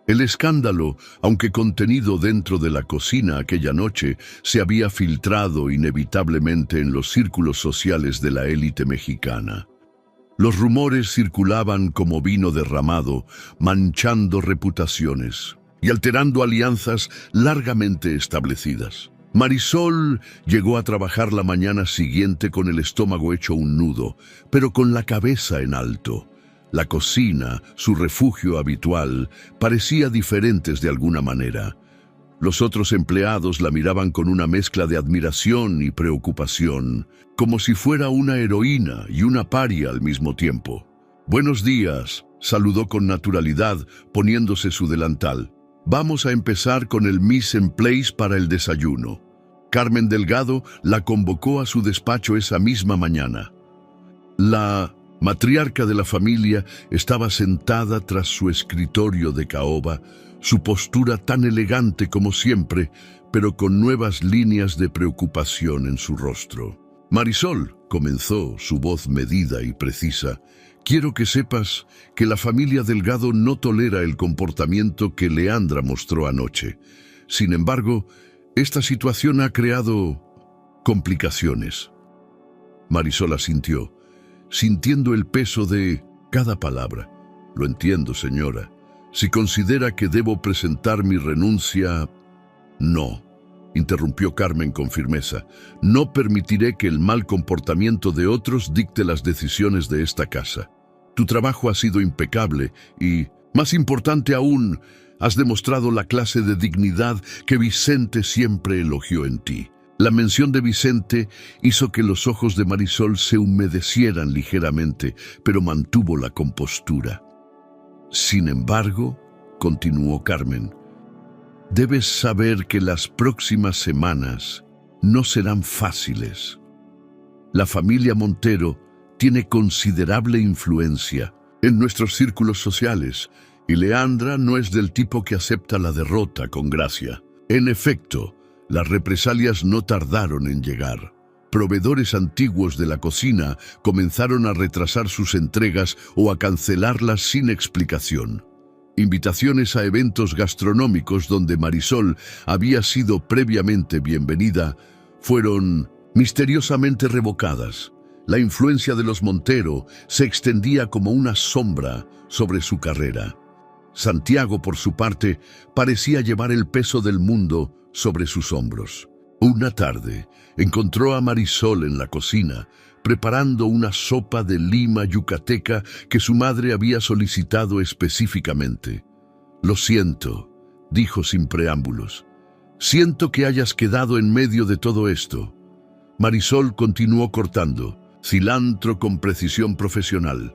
Speaker 1: El escándalo, aunque contenido dentro de la cocina aquella noche, se había filtrado inevitablemente en los círculos sociales de la élite mexicana. Los rumores circulaban como vino derramado, manchando reputaciones y alterando alianzas largamente establecidas. Marisol llegó a trabajar la mañana siguiente con el estómago hecho un nudo, pero con la cabeza en alto. La cocina, su refugio habitual, parecía diferentes de alguna manera. Los otros empleados la miraban con una mezcla de admiración y preocupación, como si fuera una heroína y una paria al mismo tiempo. «Buenos días», saludó con naturalidad, poniéndose su delantal. «Vamos a empezar con el mise en place para el desayuno». Carmen Delgado la convocó a su despacho esa misma mañana. La matriarca de la familia estaba sentada tras su escritorio de caoba, su postura tan elegante como siempre, pero con nuevas líneas de preocupación en su rostro. «Marisol», comenzó, su voz medida y precisa, «quiero que sepas que la familia Delgado no tolera el comportamiento que Leandra mostró anoche. Sin embargo, esta situación ha creado complicaciones». Marisol asintió, sintiendo el peso de cada palabra. «Lo entiendo, señora. Si considera que debo presentar mi renuncia...» «No», interrumpió Carmen con firmeza. «No permitiré que el mal comportamiento de otros dicte las decisiones de esta casa. Tu trabajo ha sido impecable y, más importante aún, has demostrado la clase de dignidad que Vicente siempre elogió en ti». La mención de Vicente hizo que los ojos de Marisol se humedecieran ligeramente, pero mantuvo la compostura. «Sin embargo», continuó Carmen, «debes saber que las próximas semanas no serán fáciles. La familia Montero tiene considerable influencia en nuestros círculos sociales y Leandra no es del tipo que acepta la derrota con gracia. En efecto, las represalias no tardaron en llegar. Proveedores antiguos de la cocina comenzaron a retrasar sus entregas o a cancelarlas sin explicación. Invitaciones a eventos gastronómicos donde Marisol había sido previamente bienvenida fueron misteriosamente revocadas. La influencia de los Montero se extendía como una sombra sobre su carrera. Santiago, por su parte, parecía llevar el peso del mundo sobre sus hombros. Una tarde, encontró a Marisol en la cocina, preparando una sopa de lima yucateca que su madre había solicitado específicamente. «Lo siento», dijo sin preámbulos. «Siento que hayas quedado en medio de todo esto». Marisol continuó cortando. Cilantro con precisión profesional.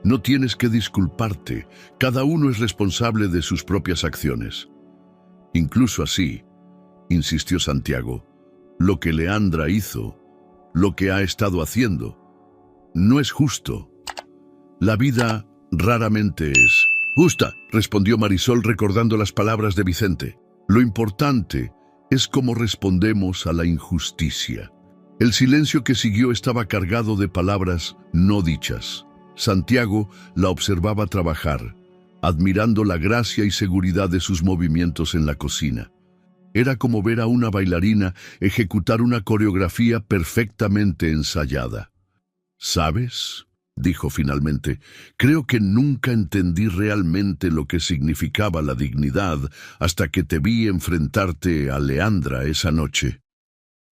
Speaker 1: No tienes que disculparte, cada uno es responsable de sus propias acciones. Incluso así, insistió Santiago, lo que Leandra hizo, lo que ha estado haciendo, no es justo. La vida raramente es justa, respondió Marisol recordando las palabras de Vicente. Lo importante es cómo respondemos a la injusticia. El silencio que siguió estaba cargado de palabras no dichas. Santiago la observaba trabajar, admirando la gracia y seguridad de sus movimientos en la cocina. Era como ver a una bailarina ejecutar una coreografía perfectamente ensayada. ¿Sabes?, dijo finalmente, creo que nunca entendí realmente lo que significaba la dignidad hasta que te vi enfrentarte a Leandra esa noche.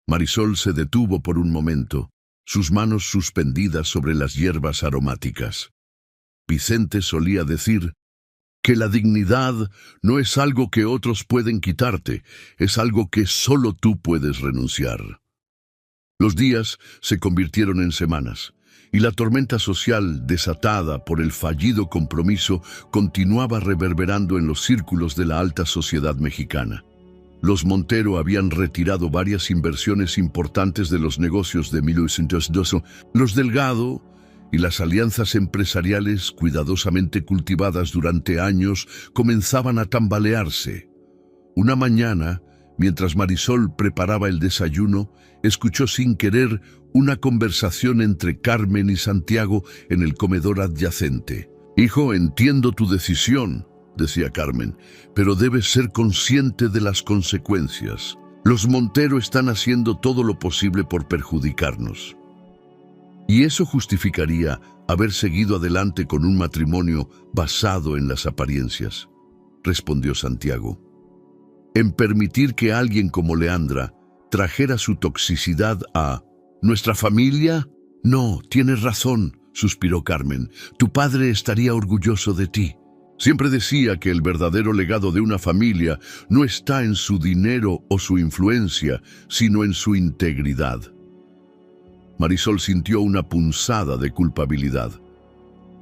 Speaker 1: Marisol se detuvo por un momento, sus manos suspendidas sobre las hierbas aromáticas. Vicente solía decir que la dignidad no es algo que otros pueden quitarte, es algo que solo tú puedes renunciar. Los días se convirtieron en semanas, y la tormenta social desatada por el fallido compromiso continuaba reverberando en los círculos de la alta sociedad mexicana. Los Montero habían retirado varias inversiones importantes de los negocios de 1912. Los Delgado y las alianzas empresariales cuidadosamente cultivadas durante años comenzaban a tambalearse. Una mañana, mientras Marisol preparaba el desayuno, escuchó sin querer una conversación entre Carmen y Santiago en el comedor adyacente. «Hijo, entiendo tu decisión», decía Carmen, «pero debes ser consciente de las consecuencias. Los Montero están haciendo todo lo posible por perjudicarnos. Y eso justificaría haber seguido adelante con un matrimonio basado en las apariencias», respondió Santiago. «En permitir que alguien como Leandra trajera su toxicidad a nuestra familia». «No, tienes razón», suspiró Carmen. «Tu padre estaría orgulloso de ti. Siempre decía que el verdadero legado de una familia no está en su dinero o su influencia, sino en su integridad». Marisol sintió una punzada de culpabilidad.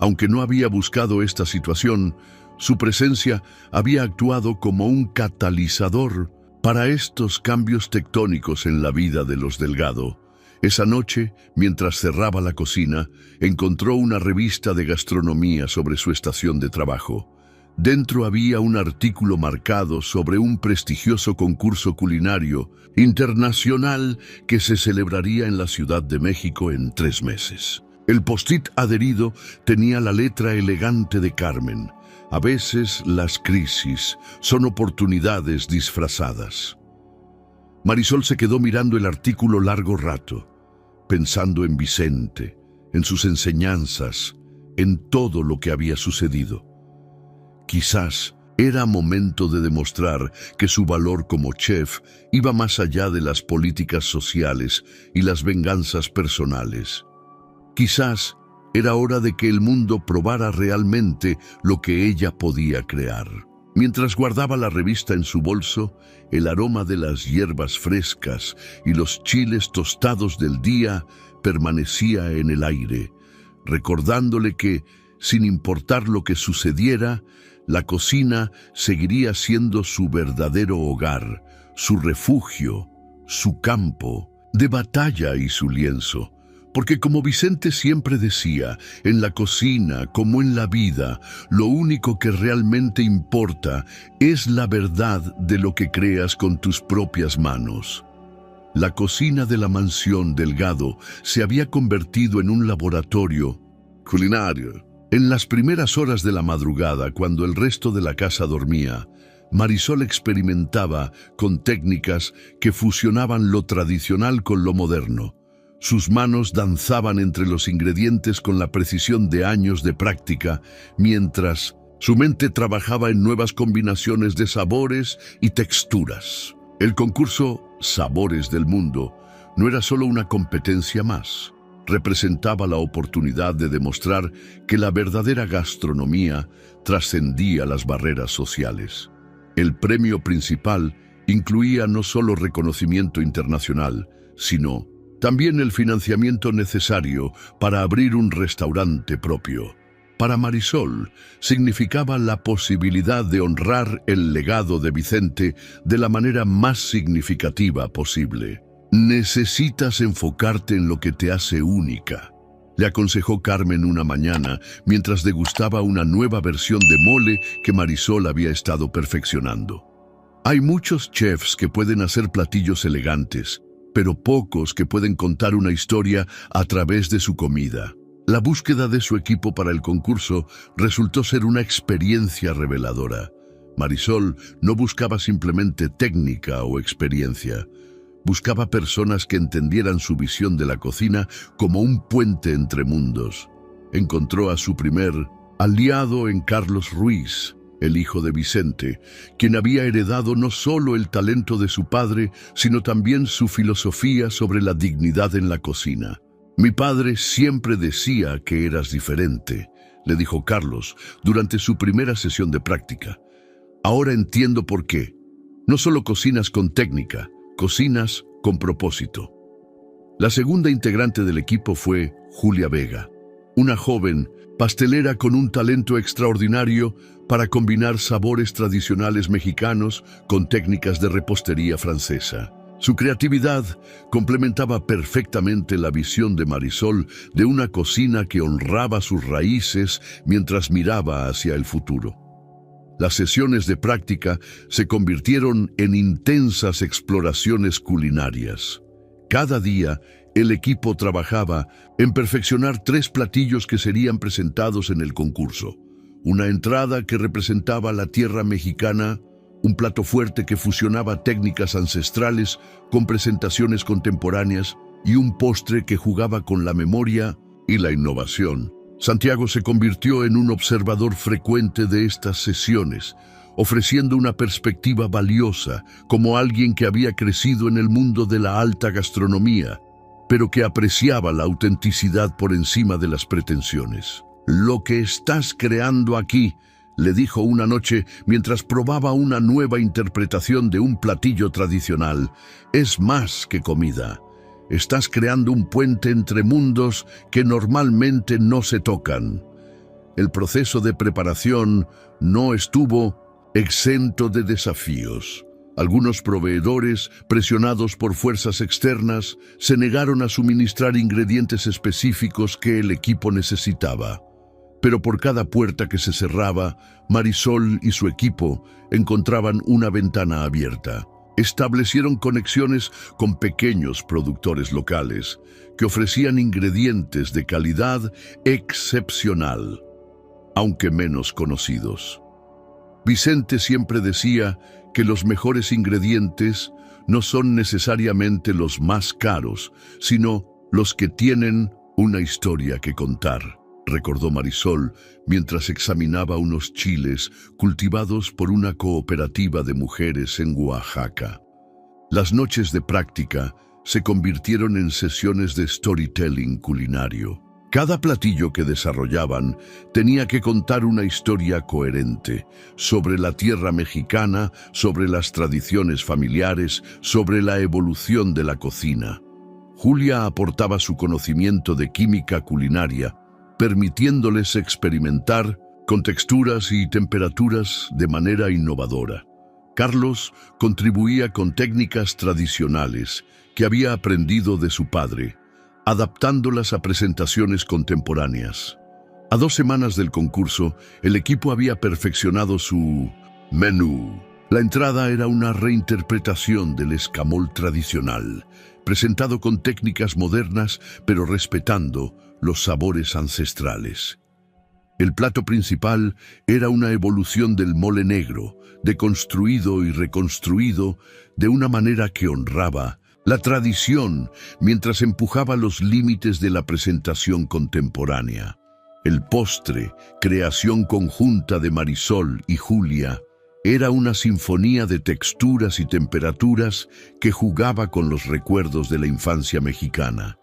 Speaker 1: Aunque no había buscado esta situación, su presencia había actuado como un catalizador para estos cambios tectónicos en la vida de los Delgado. Esa noche, mientras cerraba la cocina, encontró una revista de gastronomía sobre su estación de trabajo. Dentro había un artículo marcado sobre un prestigioso concurso culinario internacional que se celebraría en la Ciudad de México en 3 meses. El post-it adherido tenía la letra elegante de Carmen. A veces las crisis son oportunidades disfrazadas. Marisol se quedó mirando el artículo largo rato, pensando en Vicente, en sus enseñanzas, en todo lo que había sucedido. Quizás era momento de demostrar que su valor como chef iba más allá de las políticas sociales y las venganzas personales. Quizás era hora de que el mundo probara realmente lo que ella podía crear. Mientras guardaba la revista en su bolso, el aroma de las hierbas frescas y los chiles tostados del día permanecía en el aire, recordándole que, sin importar lo que sucediera, la cocina seguiría siendo su verdadero hogar, su refugio, su campo de batalla y su lienzo. Porque como Vicente siempre decía, en la cocina como en la vida, lo único que realmente importa es la verdad de lo que creas con tus propias manos. La cocina de la mansión Delgado se había convertido en un laboratorio culinario. En las primeras horas de la madrugada, cuando el resto de la casa dormía, Marisol experimentaba con técnicas que fusionaban lo tradicional con lo moderno. Sus manos danzaban entre los ingredientes con la precisión de años de práctica, mientras su mente trabajaba en nuevas combinaciones de sabores y texturas. El concurso Sabores del Mundo no era solo una competencia más. Representaba la oportunidad de demostrar que la verdadera gastronomía trascendía las barreras sociales. El premio principal incluía no solo reconocimiento internacional, sino También el financiamiento necesario para abrir un restaurante propio. Para Marisol, significaba la posibilidad de honrar el legado de Vicente de la manera más significativa posible. Necesitas enfocarte en lo que te hace única, le aconsejó Carmen una mañana mientras degustaba una nueva versión de mole que Marisol había estado perfeccionando. Hay muchos chefs que pueden hacer platillos elegantes, pero pocos que pueden contar una historia a través de su comida. La búsqueda de su equipo para el concurso resultó ser una experiencia reveladora. Marisol no buscaba simplemente técnica o experiencia. Buscaba personas que entendieran su visión de la cocina como un puente entre mundos. Encontró a su primer aliado en Carlos Ruiz, el hijo de Vicente, quien había heredado no solo el talento de su padre, sino también su filosofía sobre la dignidad en la cocina. «Mi padre siempre decía que eras diferente», le dijo Carlos durante su primera sesión de práctica. «Ahora entiendo por qué. No solo cocinas con técnica, cocinas con propósito». La segunda integrante del equipo fue Julia Vega, una joven pastelera con un talento extraordinario para combinar sabores tradicionales mexicanos con técnicas de repostería francesa. Su creatividad complementaba perfectamente la visión de Marisol de una cocina que honraba sus raíces mientras miraba hacia el futuro. Las sesiones de práctica se convirtieron en intensas exploraciones culinarias. Cada día, el equipo trabajaba en perfeccionar 3 platillos que serían presentados en el concurso. Una entrada que representaba la tierra mexicana, un plato fuerte que fusionaba técnicas ancestrales con presentaciones contemporáneas y un postre que jugaba con la memoria y la innovación. Santiago se convirtió en un observador frecuente de estas sesiones, ofreciendo una perspectiva valiosa como alguien que había crecido en el mundo de la alta gastronomía, pero que apreciaba la autenticidad por encima de las pretensiones. «Lo que estás creando aquí», le dijo una noche mientras probaba una nueva interpretación de un platillo tradicional, «es más que comida. Estás creando un puente entre mundos que normalmente no se tocan». El proceso de preparación no estuvo exento de desafíos. Algunos proveedores, presionados por fuerzas externas, se negaron a suministrar ingredientes específicos que el equipo necesitaba. Pero por cada puerta que se cerraba, Marisol y su equipo encontraban una ventana abierta. Establecieron conexiones con pequeños productores locales que ofrecían ingredientes de calidad excepcional, aunque menos conocidos. Vicente siempre decía que los mejores ingredientes no son necesariamente los más caros, sino los que tienen una historia que contar, recordó Marisol mientras examinaba unos chiles cultivados por una cooperativa de mujeres en Oaxaca. Las noches de práctica se convirtieron en sesiones de storytelling culinario. Cada platillo que desarrollaban tenía que contar una historia coherente sobre la tierra mexicana, sobre las tradiciones familiares, sobre la evolución de la cocina. Julia aportaba su conocimiento de química culinaria, permitiéndoles experimentar con texturas y temperaturas de manera innovadora. Carlos contribuía con técnicas tradicionales que había aprendido de su padre, adaptándolas a presentaciones contemporáneas. A 2 semanas del concurso, el equipo había perfeccionado su menú. La entrada era una reinterpretación del escamol tradicional, presentado con técnicas modernas, pero respetando los sabores ancestrales. El plato principal era una evolución del mole negro, deconstruido y reconstruido de una manera que honraba la tradición mientras empujaba los límites de la presentación contemporánea. El postre, creación conjunta de Marisol y Julia, era una sinfonía de texturas y temperaturas que jugaba con los recuerdos de la infancia mexicana.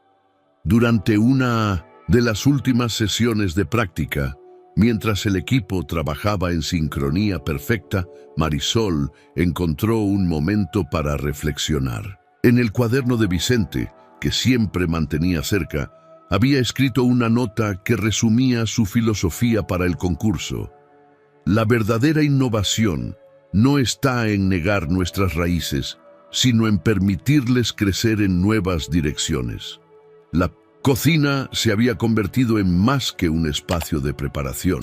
Speaker 1: Durante una de las últimas sesiones de práctica, mientras el equipo trabajaba en sincronía perfecta, Marisol encontró un momento para reflexionar. En el cuaderno de Vicente, que siempre mantenía cerca, había escrito una nota que resumía su filosofía para el concurso. La verdadera innovación no está en negar nuestras raíces, sino en permitirles crecer en nuevas direcciones. La cocina se había convertido en más que un espacio de preparación.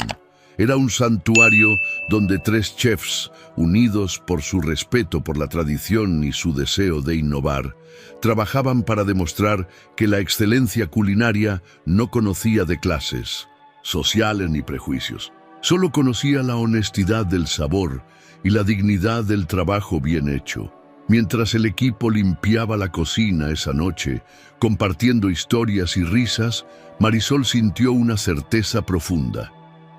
Speaker 1: Era un santuario donde tres chefs, unidos por su respeto por la tradición y su deseo de innovar, trabajaban para demostrar que la excelencia culinaria no conocía de clases sociales ni prejuicios. Solo conocía la honestidad del sabor y la dignidad del trabajo bien hecho. Mientras el equipo limpiaba la cocina esa noche, compartiendo historias y risas, Marisol sintió una certeza profunda.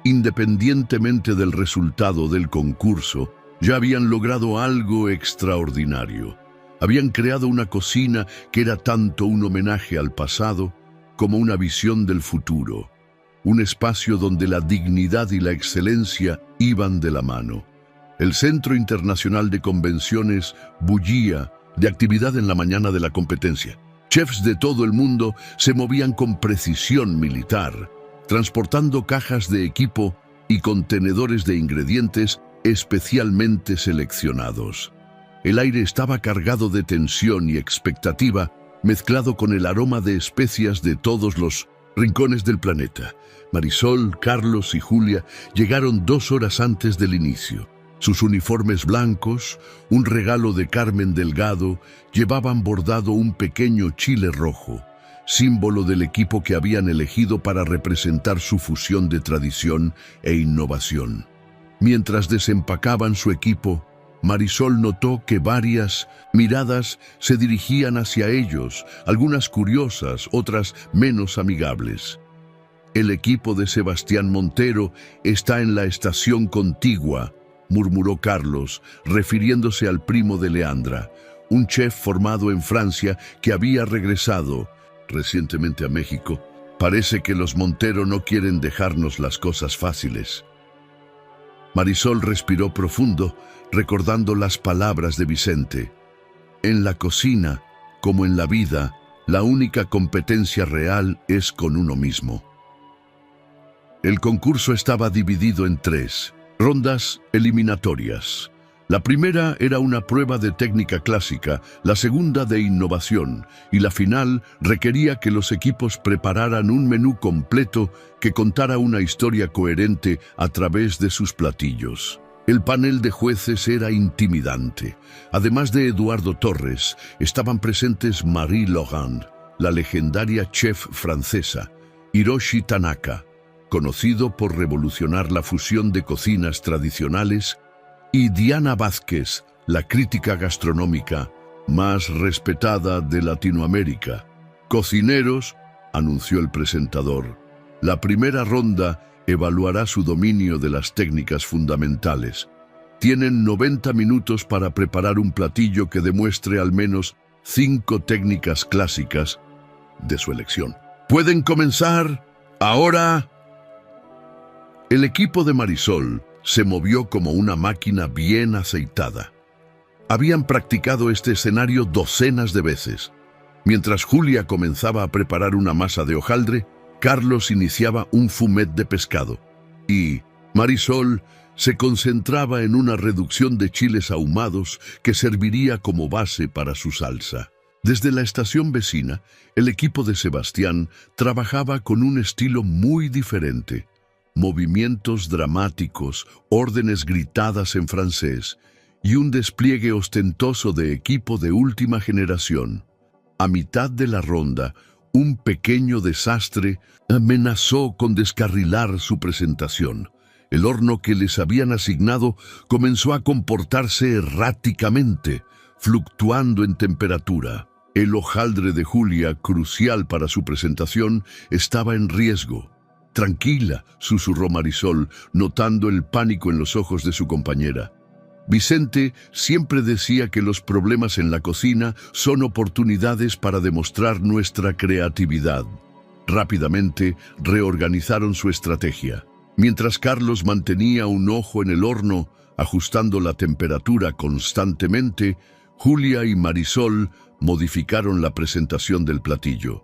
Speaker 1: Independientemente del resultado del concurso, ya habían logrado algo extraordinario. Habían creado una cocina que era tanto un homenaje al pasado como una visión del futuro. Un espacio donde la dignidad y la excelencia iban de la mano. El Centro Internacional de Convenciones bullía de actividad en la mañana de la competencia. Chefs de todo el mundo se movían con precisión militar, transportando cajas de equipo y contenedores de ingredientes especialmente seleccionados. El aire estaba cargado de tensión y expectativa, mezclado con el aroma de especias de todos los rincones del planeta. Marisol, Carlos y Julia llegaron 2 horas antes del inicio. Sus uniformes blancos, un regalo de Carmen Delgado, llevaban bordado un pequeño chile rojo, símbolo del equipo que habían elegido para representar su fusión de tradición e innovación. Mientras desempacaban su equipo, Marisol notó que varias miradas se dirigían hacia ellos, algunas curiosas, otras menos amigables. «El equipo de Sebastián Montero está en la estación contigua», murmuró Carlos, refiriéndose al primo de Leandra, un chef formado en Francia que había regresado recientemente a México. «Parece que los Montero no quieren dejarnos las cosas fáciles». Marisol respiró profundo, recordando las palabras de Vicente. En la cocina, como en la vida, la única competencia real es con uno mismo. El concurso estaba dividido en 3 rondas eliminatorias. La primera era una prueba de técnica clásica, la segunda de innovación, y la final requería que los equipos prepararan un menú completo que contara una historia coherente a través de sus platillos. El panel de jueces era intimidante. Además de Eduardo Torres, estaban presentes Marie Laurent, la legendaria chef francesa, Hiroshi Tanaka, conocido por revolucionar la fusión de cocinas tradicionales, y Diana Vázquez, la crítica gastronómica más respetada de Latinoamérica. «Cocineros», anunció el presentador, «la primera ronda evaluará su dominio de las técnicas fundamentales. Tienen 90 minutos para preparar un platillo que demuestre al menos 5 técnicas clásicas de su elección. ¿Pueden comenzar ahora?» El equipo de Marisol se movió como una máquina bien aceitada. Habían practicado este escenario docenas de veces. Mientras Julia comenzaba a preparar una masa de hojaldre, Carlos iniciaba un fumet de pescado y Marisol se concentraba en una reducción de chiles ahumados que serviría como base para su salsa. Desde la estación vecina, el equipo de Sebastián trabajaba con un estilo muy diferente. Movimientos dramáticos, órdenes gritadas en francés y un despliegue ostentoso de equipo de última generación. A mitad de la ronda, un pequeño desastre amenazó con descarrilar su presentación. El horno que les habían asignado comenzó a comportarse erráticamente, fluctuando en temperatura. El hojaldre de Julia, crucial para su presentación, estaba en riesgo. «Tranquila», susurró Marisol, notando el pánico en los ojos de su compañera. Vicente siempre decía que los problemas en la cocina son oportunidades para demostrar nuestra creatividad. Rápidamente reorganizaron su estrategia. Mientras Carlos mantenía un ojo en el horno, ajustando la temperatura constantemente, Julia y Marisol modificaron la presentación del platillo.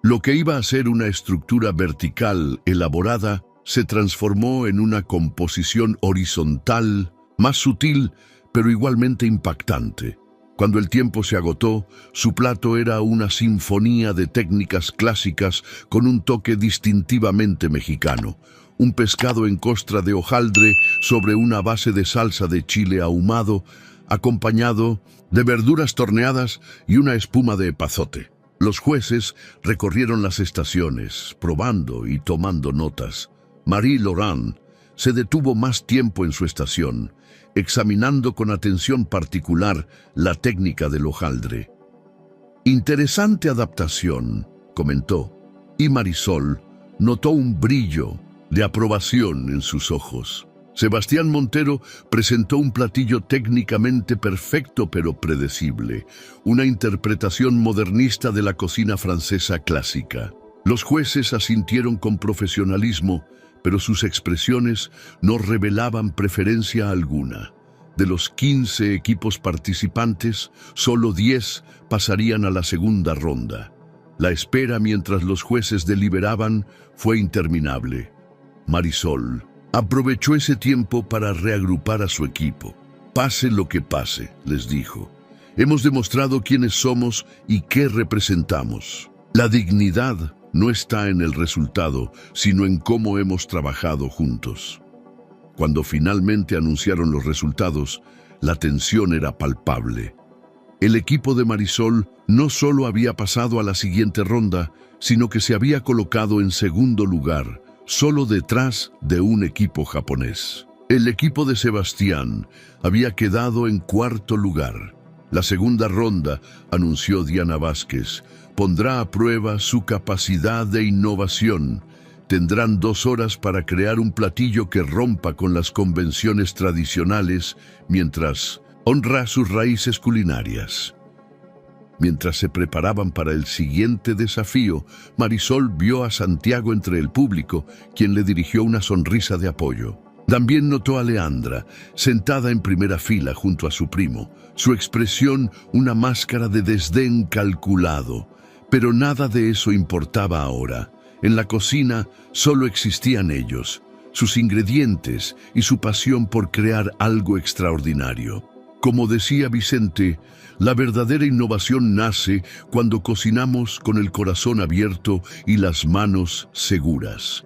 Speaker 1: Lo que iba a ser una estructura vertical elaborada se transformó en una composición horizontal, más sutil, pero igualmente impactante. Cuando el tiempo se agotó, su plato era una sinfonía de técnicas clásicas con un toque distintivamente mexicano. Un pescado en costra de hojaldre sobre una base de salsa de chile ahumado, acompañado de verduras torneadas y una espuma de epazote. Los jueces recorrieron las estaciones, probando y tomando notas. Marie-Laurent se detuvo más tiempo en su estación, examinando con atención particular la técnica del hojaldre. «Interesante adaptación», comentó, y Marisol notó un brillo de aprobación en sus ojos. Sebastián Montero presentó un platillo técnicamente perfecto pero predecible, una interpretación modernista de la cocina francesa clásica. Los jueces asintieron con profesionalismo, pero sus expresiones no revelaban preferencia alguna. De los 15 equipos participantes, solo 10 pasarían a la segunda ronda. La espera mientras los jueces deliberaban fue interminable. Marisol aprovechó ese tiempo para reagrupar a su equipo. «Pase lo que pase», les dijo. «Hemos demostrado quiénes somos y qué representamos. La dignidad no está en el resultado, sino en cómo hemos trabajado juntos». Cuando finalmente anunciaron los resultados, la tensión era palpable. El equipo de Marisol no solo había pasado a la siguiente ronda, sino que se había colocado en segundo lugar, solo detrás de un equipo japonés. El equipo de Sebastián había quedado en cuarto lugar. La segunda ronda, anunció Diana Vázquez, pondrá a prueba su capacidad de innovación. Tendrán 2 horas para crear un platillo que rompa con las convenciones tradicionales mientras honra sus raíces culinarias. Mientras se preparaban para el siguiente desafío, Marisol vio a Santiago entre el público, quien le dirigió una sonrisa de apoyo. También notó a Leandra, sentada en primera fila junto a su primo, su expresión una máscara de desdén calculado. Pero nada de eso importaba ahora. En la cocina solo existían ellos, sus ingredientes y su pasión por crear algo extraordinario. Como decía Vicente, la verdadera innovación nace cuando cocinamos con el corazón abierto y las manos seguras.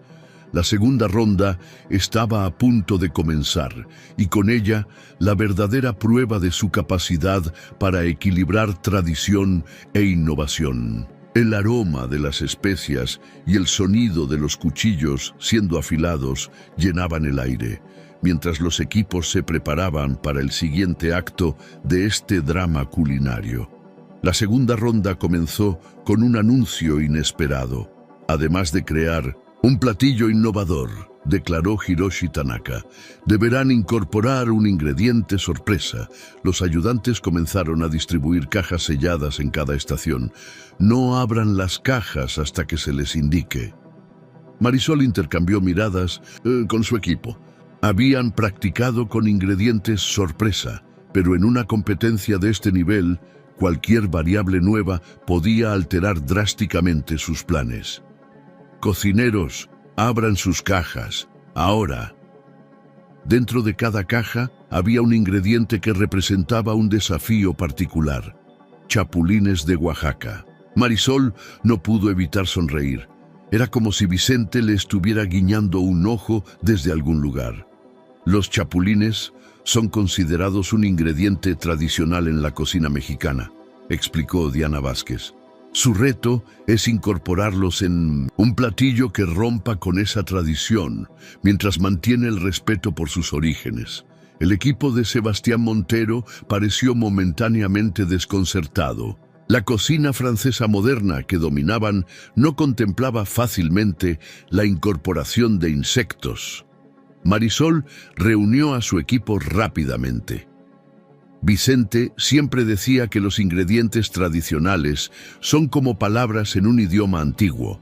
Speaker 1: La segunda ronda estaba a punto de comenzar, y con ella la verdadera prueba de su capacidad para equilibrar tradición e innovación. El aroma de las especias y el sonido de los cuchillos siendo afilados llenaban el aire, mientras los equipos se preparaban para el siguiente acto de este drama culinario. La segunda ronda comenzó con un anuncio inesperado. Además de crear un platillo innovador, declaró Hiroshi Tanaka, deberán incorporar un ingrediente sorpresa. Los ayudantes comenzaron a distribuir cajas selladas en cada estación. No abran las cajas hasta que se les indique. Marisol intercambió miradas con su equipo. Habían practicado con ingredientes sorpresa, pero en una competencia de este nivel, cualquier variable nueva podía alterar drásticamente sus planes. Cocineros, abran sus cajas, ahora. Dentro de cada caja había un ingrediente que representaba un desafío particular. Chapulines de Oaxaca. Marisol no pudo evitar sonreír. Era como si Vicente le estuviera guiñando un ojo desde algún lugar. Los chapulines son considerados un ingrediente tradicional en la cocina mexicana, explicó Diana Vázquez. Su reto es incorporarlos en un platillo que rompa con esa tradición, mientras mantiene el respeto por sus orígenes. El equipo de Sebastián Montero pareció momentáneamente desconcertado. La cocina francesa moderna que dominaban no contemplaba fácilmente la incorporación de insectos. Marisol reunió a su equipo rápidamente. Vicente siempre decía que los ingredientes tradicionales son como palabras en un idioma antiguo.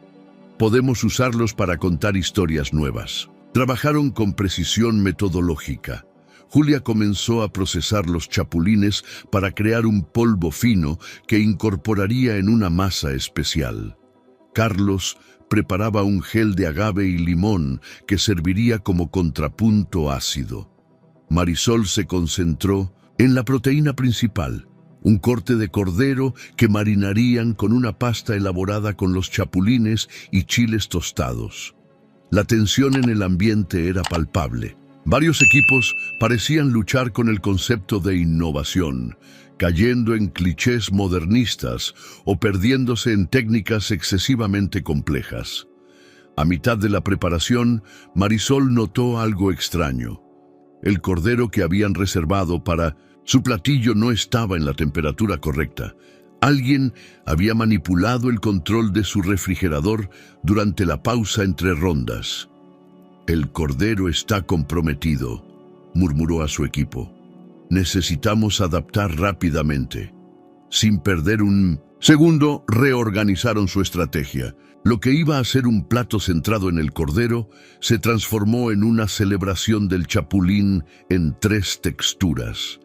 Speaker 1: Podemos usarlos para contar historias nuevas. Trabajaron con precisión metodológica. Julia comenzó a procesar los chapulines para crear un polvo fino que incorporaría en una masa especial. Carlos preparaba un gel de agave y limón que serviría como contrapunto ácido. Marisol se concentró en la proteína principal, un corte de cordero que marinarían con una pasta elaborada con los chapulines y chiles tostados. La tensión en el ambiente era palpable. Varios equipos parecían luchar con el concepto de innovación, cayendo en clichés modernistas o perdiéndose en técnicas excesivamente complejas. A mitad de la preparación, Marisol notó algo extraño. El cordero que habían reservado para su platillo no estaba en la temperatura correcta. Alguien había manipulado el control de su refrigerador durante la pausa entre rondas. «El cordero está comprometido», murmuró a su equipo. «Necesitamos adaptar rápidamente». Sin perder un segundo, reorganizaron su estrategia. Lo que iba a ser un plato centrado en el cordero se transformó en una celebración del chapulín en 3 texturas.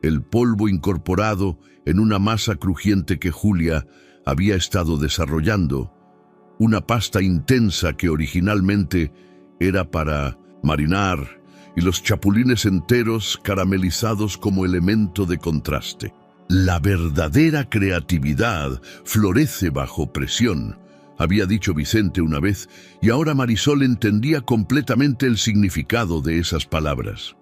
Speaker 1: El polvo incorporado en una masa crujiente que Julia había estado desarrollando, una pasta intensa que originalmente era para marinar, y los chapulines enteros caramelizados como elemento de contraste. «La verdadera creatividad florece bajo presión», había dicho Vicente una vez, y ahora Marisol entendía completamente el significado de esas palabras.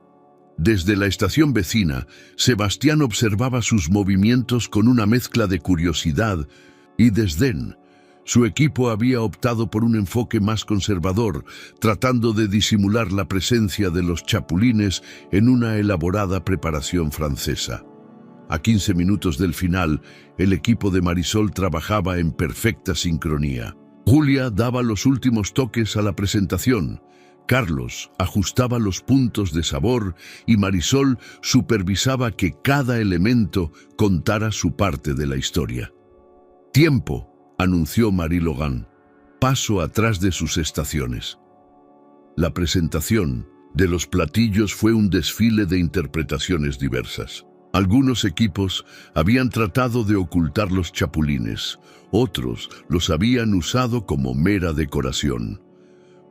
Speaker 1: Desde la estación vecina, Sebastián observaba sus movimientos con una mezcla de curiosidad y desdén. Su equipo había optado por un enfoque más conservador, tratando de disimular la presencia de los chapulines en una elaborada preparación francesa. A 15 minutos del final, el equipo de Marisol trabajaba en perfecta sincronía. Julia daba los últimos toques a la presentación. Carlos ajustaba los puntos de sabor y Marisol supervisaba que cada elemento contara su parte de la historia. «Tiempo», anunció Marie Logan, paso atrás de sus estaciones. La presentación de los platillos fue un desfile de interpretaciones diversas. Algunos equipos habían tratado de ocultar los chapulines, otros los habían usado como mera decoración.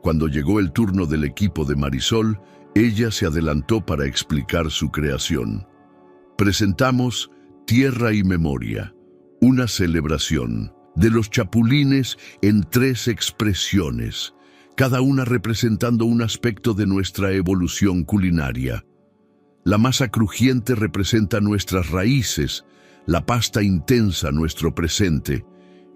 Speaker 1: Cuando llegó el turno del equipo de Marisol, ella se adelantó para explicar su creación. «Presentamos Tierra y Memoria, una celebración de los chapulines en 3 expresiones, cada una representando un aspecto de nuestra evolución culinaria. La masa crujiente representa nuestras raíces, la pasta intensa nuestro presente,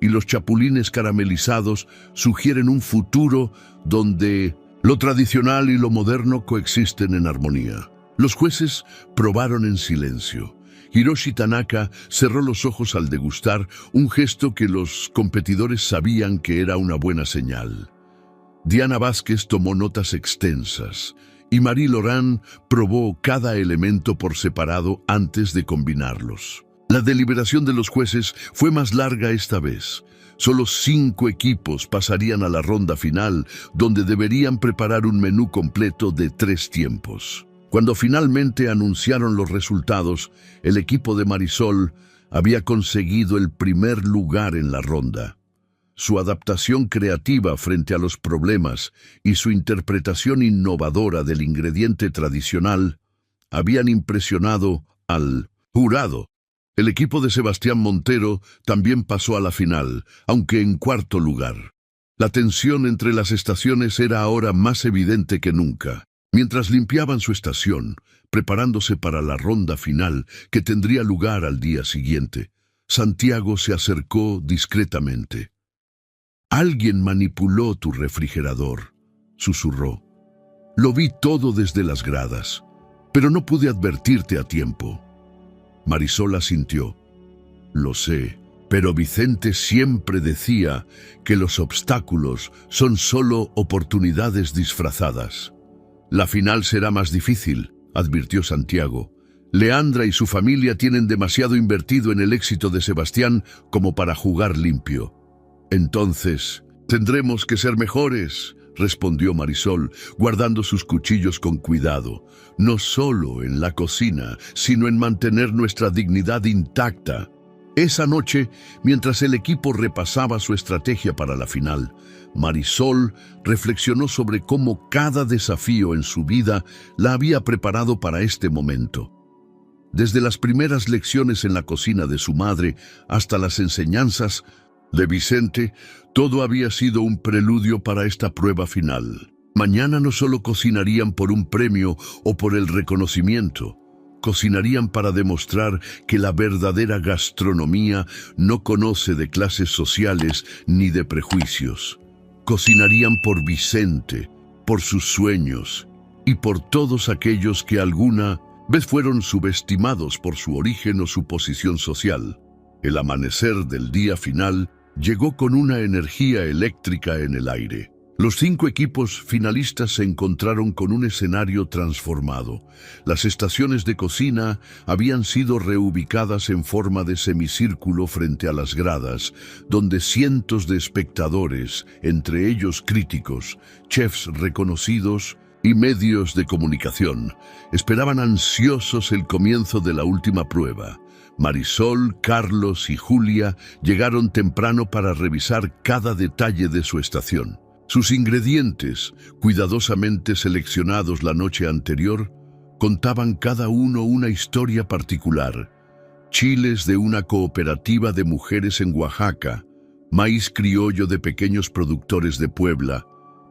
Speaker 1: y los chapulines caramelizados sugieren un futuro donde lo tradicional y lo moderno coexisten en armonía». Los jueces probaron en silencio. Hiroshi Tanaka cerró los ojos al degustar, un gesto que los competidores sabían que era una buena señal. Diana Vázquez tomó notas extensas y Marie Logan probó cada elemento por separado antes de combinarlos. La deliberación de los jueces fue más larga esta vez. Solo 5 equipos pasarían a la ronda final, donde deberían preparar un menú completo de 3 tiempos. Cuando finalmente anunciaron los resultados, el equipo de Marisol había conseguido el primer lugar en la ronda. Su adaptación creativa frente a los problemas y su interpretación innovadora del ingrediente tradicional habían impresionado al jurado. El equipo de Sebastián Montero también pasó a la final, aunque en 4º lugar. La tensión entre las estaciones era ahora más evidente que nunca. Mientras limpiaban su estación, preparándose para la ronda final que tendría lugar al día siguiente, Santiago se acercó discretamente. «Alguien manipuló tu refrigerador», susurró. «Lo vi todo desde las gradas, pero no pude advertirte a tiempo». Marisol asintió. «Lo sé, pero Vicente siempre decía que los obstáculos son solo oportunidades disfrazadas». «La final será más difícil», advirtió Santiago. «Leandra y su familia tienen demasiado invertido en el éxito de Sebastián como para jugar limpio». «Entonces, tendremos que ser mejores», respondió Marisol, guardando sus cuchillos con cuidado, no solo en la cocina, sino en mantener nuestra dignidad intacta. Esa noche, mientras el equipo repasaba su estrategia para la final, Marisol reflexionó sobre cómo cada desafío en su vida la había preparado para este momento. Desde las primeras lecciones en la cocina de su madre hasta las enseñanzas de Vicente, todo había sido un preludio para esta prueba final. Mañana no solo cocinarían por un premio o por el reconocimiento, cocinarían para demostrar que la verdadera gastronomía no conoce de clases sociales ni de prejuicios. Cocinarían por Vicente, por sus sueños y por todos aquellos que alguna vez fueron subestimados por su origen o su posición social. El amanecer del día final llegó con una energía eléctrica en el aire. Los 5 equipos finalistas se encontraron con un escenario transformado. Las estaciones de cocina habían sido reubicadas en forma de semicírculo frente a las gradas, donde cientos de espectadores, entre ellos críticos, chefs reconocidos y medios de comunicación, esperaban ansiosos el comienzo de la última prueba. Marisol, Carlos y Julia llegaron temprano para revisar cada detalle de su estación. Sus ingredientes, cuidadosamente seleccionados la noche anterior, contaban cada uno una historia particular. Chiles de una cooperativa de mujeres en Oaxaca, maíz criollo de pequeños productores de Puebla,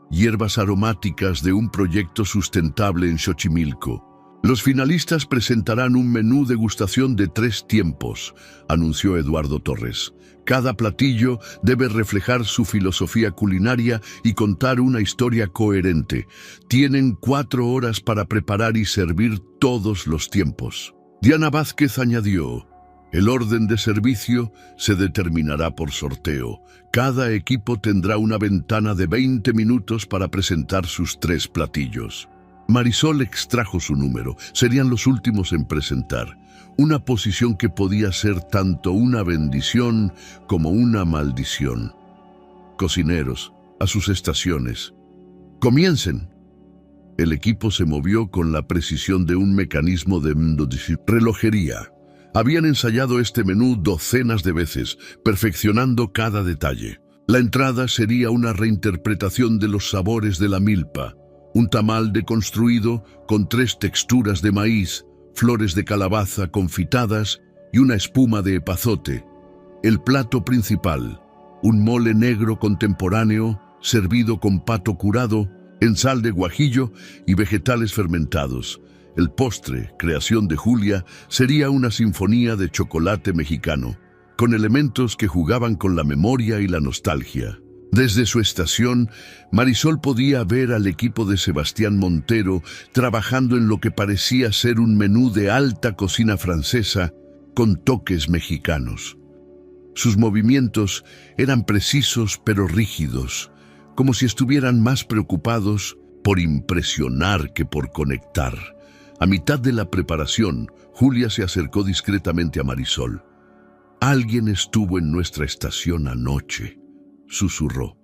Speaker 1: hierbas aromáticas de un proyecto sustentable en Xochimilco. Los finalistas presentarán un menú degustación de 3 tiempos, anunció Eduardo Torres. Cada platillo debe reflejar su filosofía culinaria y contar una historia coherente. Tienen 4 horas para preparar y servir todos los tiempos. Diana Vázquez añadió: el orden de servicio se determinará por sorteo. Cada equipo tendrá una ventana de 20 minutos para presentar sus 3 platillos. Marisol extrajo su número. Serían los últimos en presentar. Una posición que podía ser tanto una bendición como una maldición. Cocineros, a sus estaciones. ¡Comiencen! El equipo se movió con la precisión de un mecanismo de relojería. Habían ensayado este menú docenas de veces, perfeccionando cada detalle. La entrada sería una reinterpretación de los sabores de la milpa. Un tamal deconstruido con 3 texturas de maíz, flores de calabaza confitadas y una espuma de epazote. El plato principal, un mole negro contemporáneo servido con pato curado, en sal de guajillo y vegetales fermentados. El postre, creación de Julia, sería una sinfonía de chocolate mexicano, con elementos que jugaban con la memoria y la nostalgia. Desde su estación, Marisol podía ver al equipo de Sebastián Montero trabajando en lo que parecía ser un menú de alta cocina francesa con toques mexicanos. Sus movimientos eran precisos pero rígidos, como si estuvieran más preocupados por impresionar que por conectar. A mitad de la preparación, Julia se acercó discretamente a Marisol. «Alguien estuvo en nuestra estación anoche», susurró.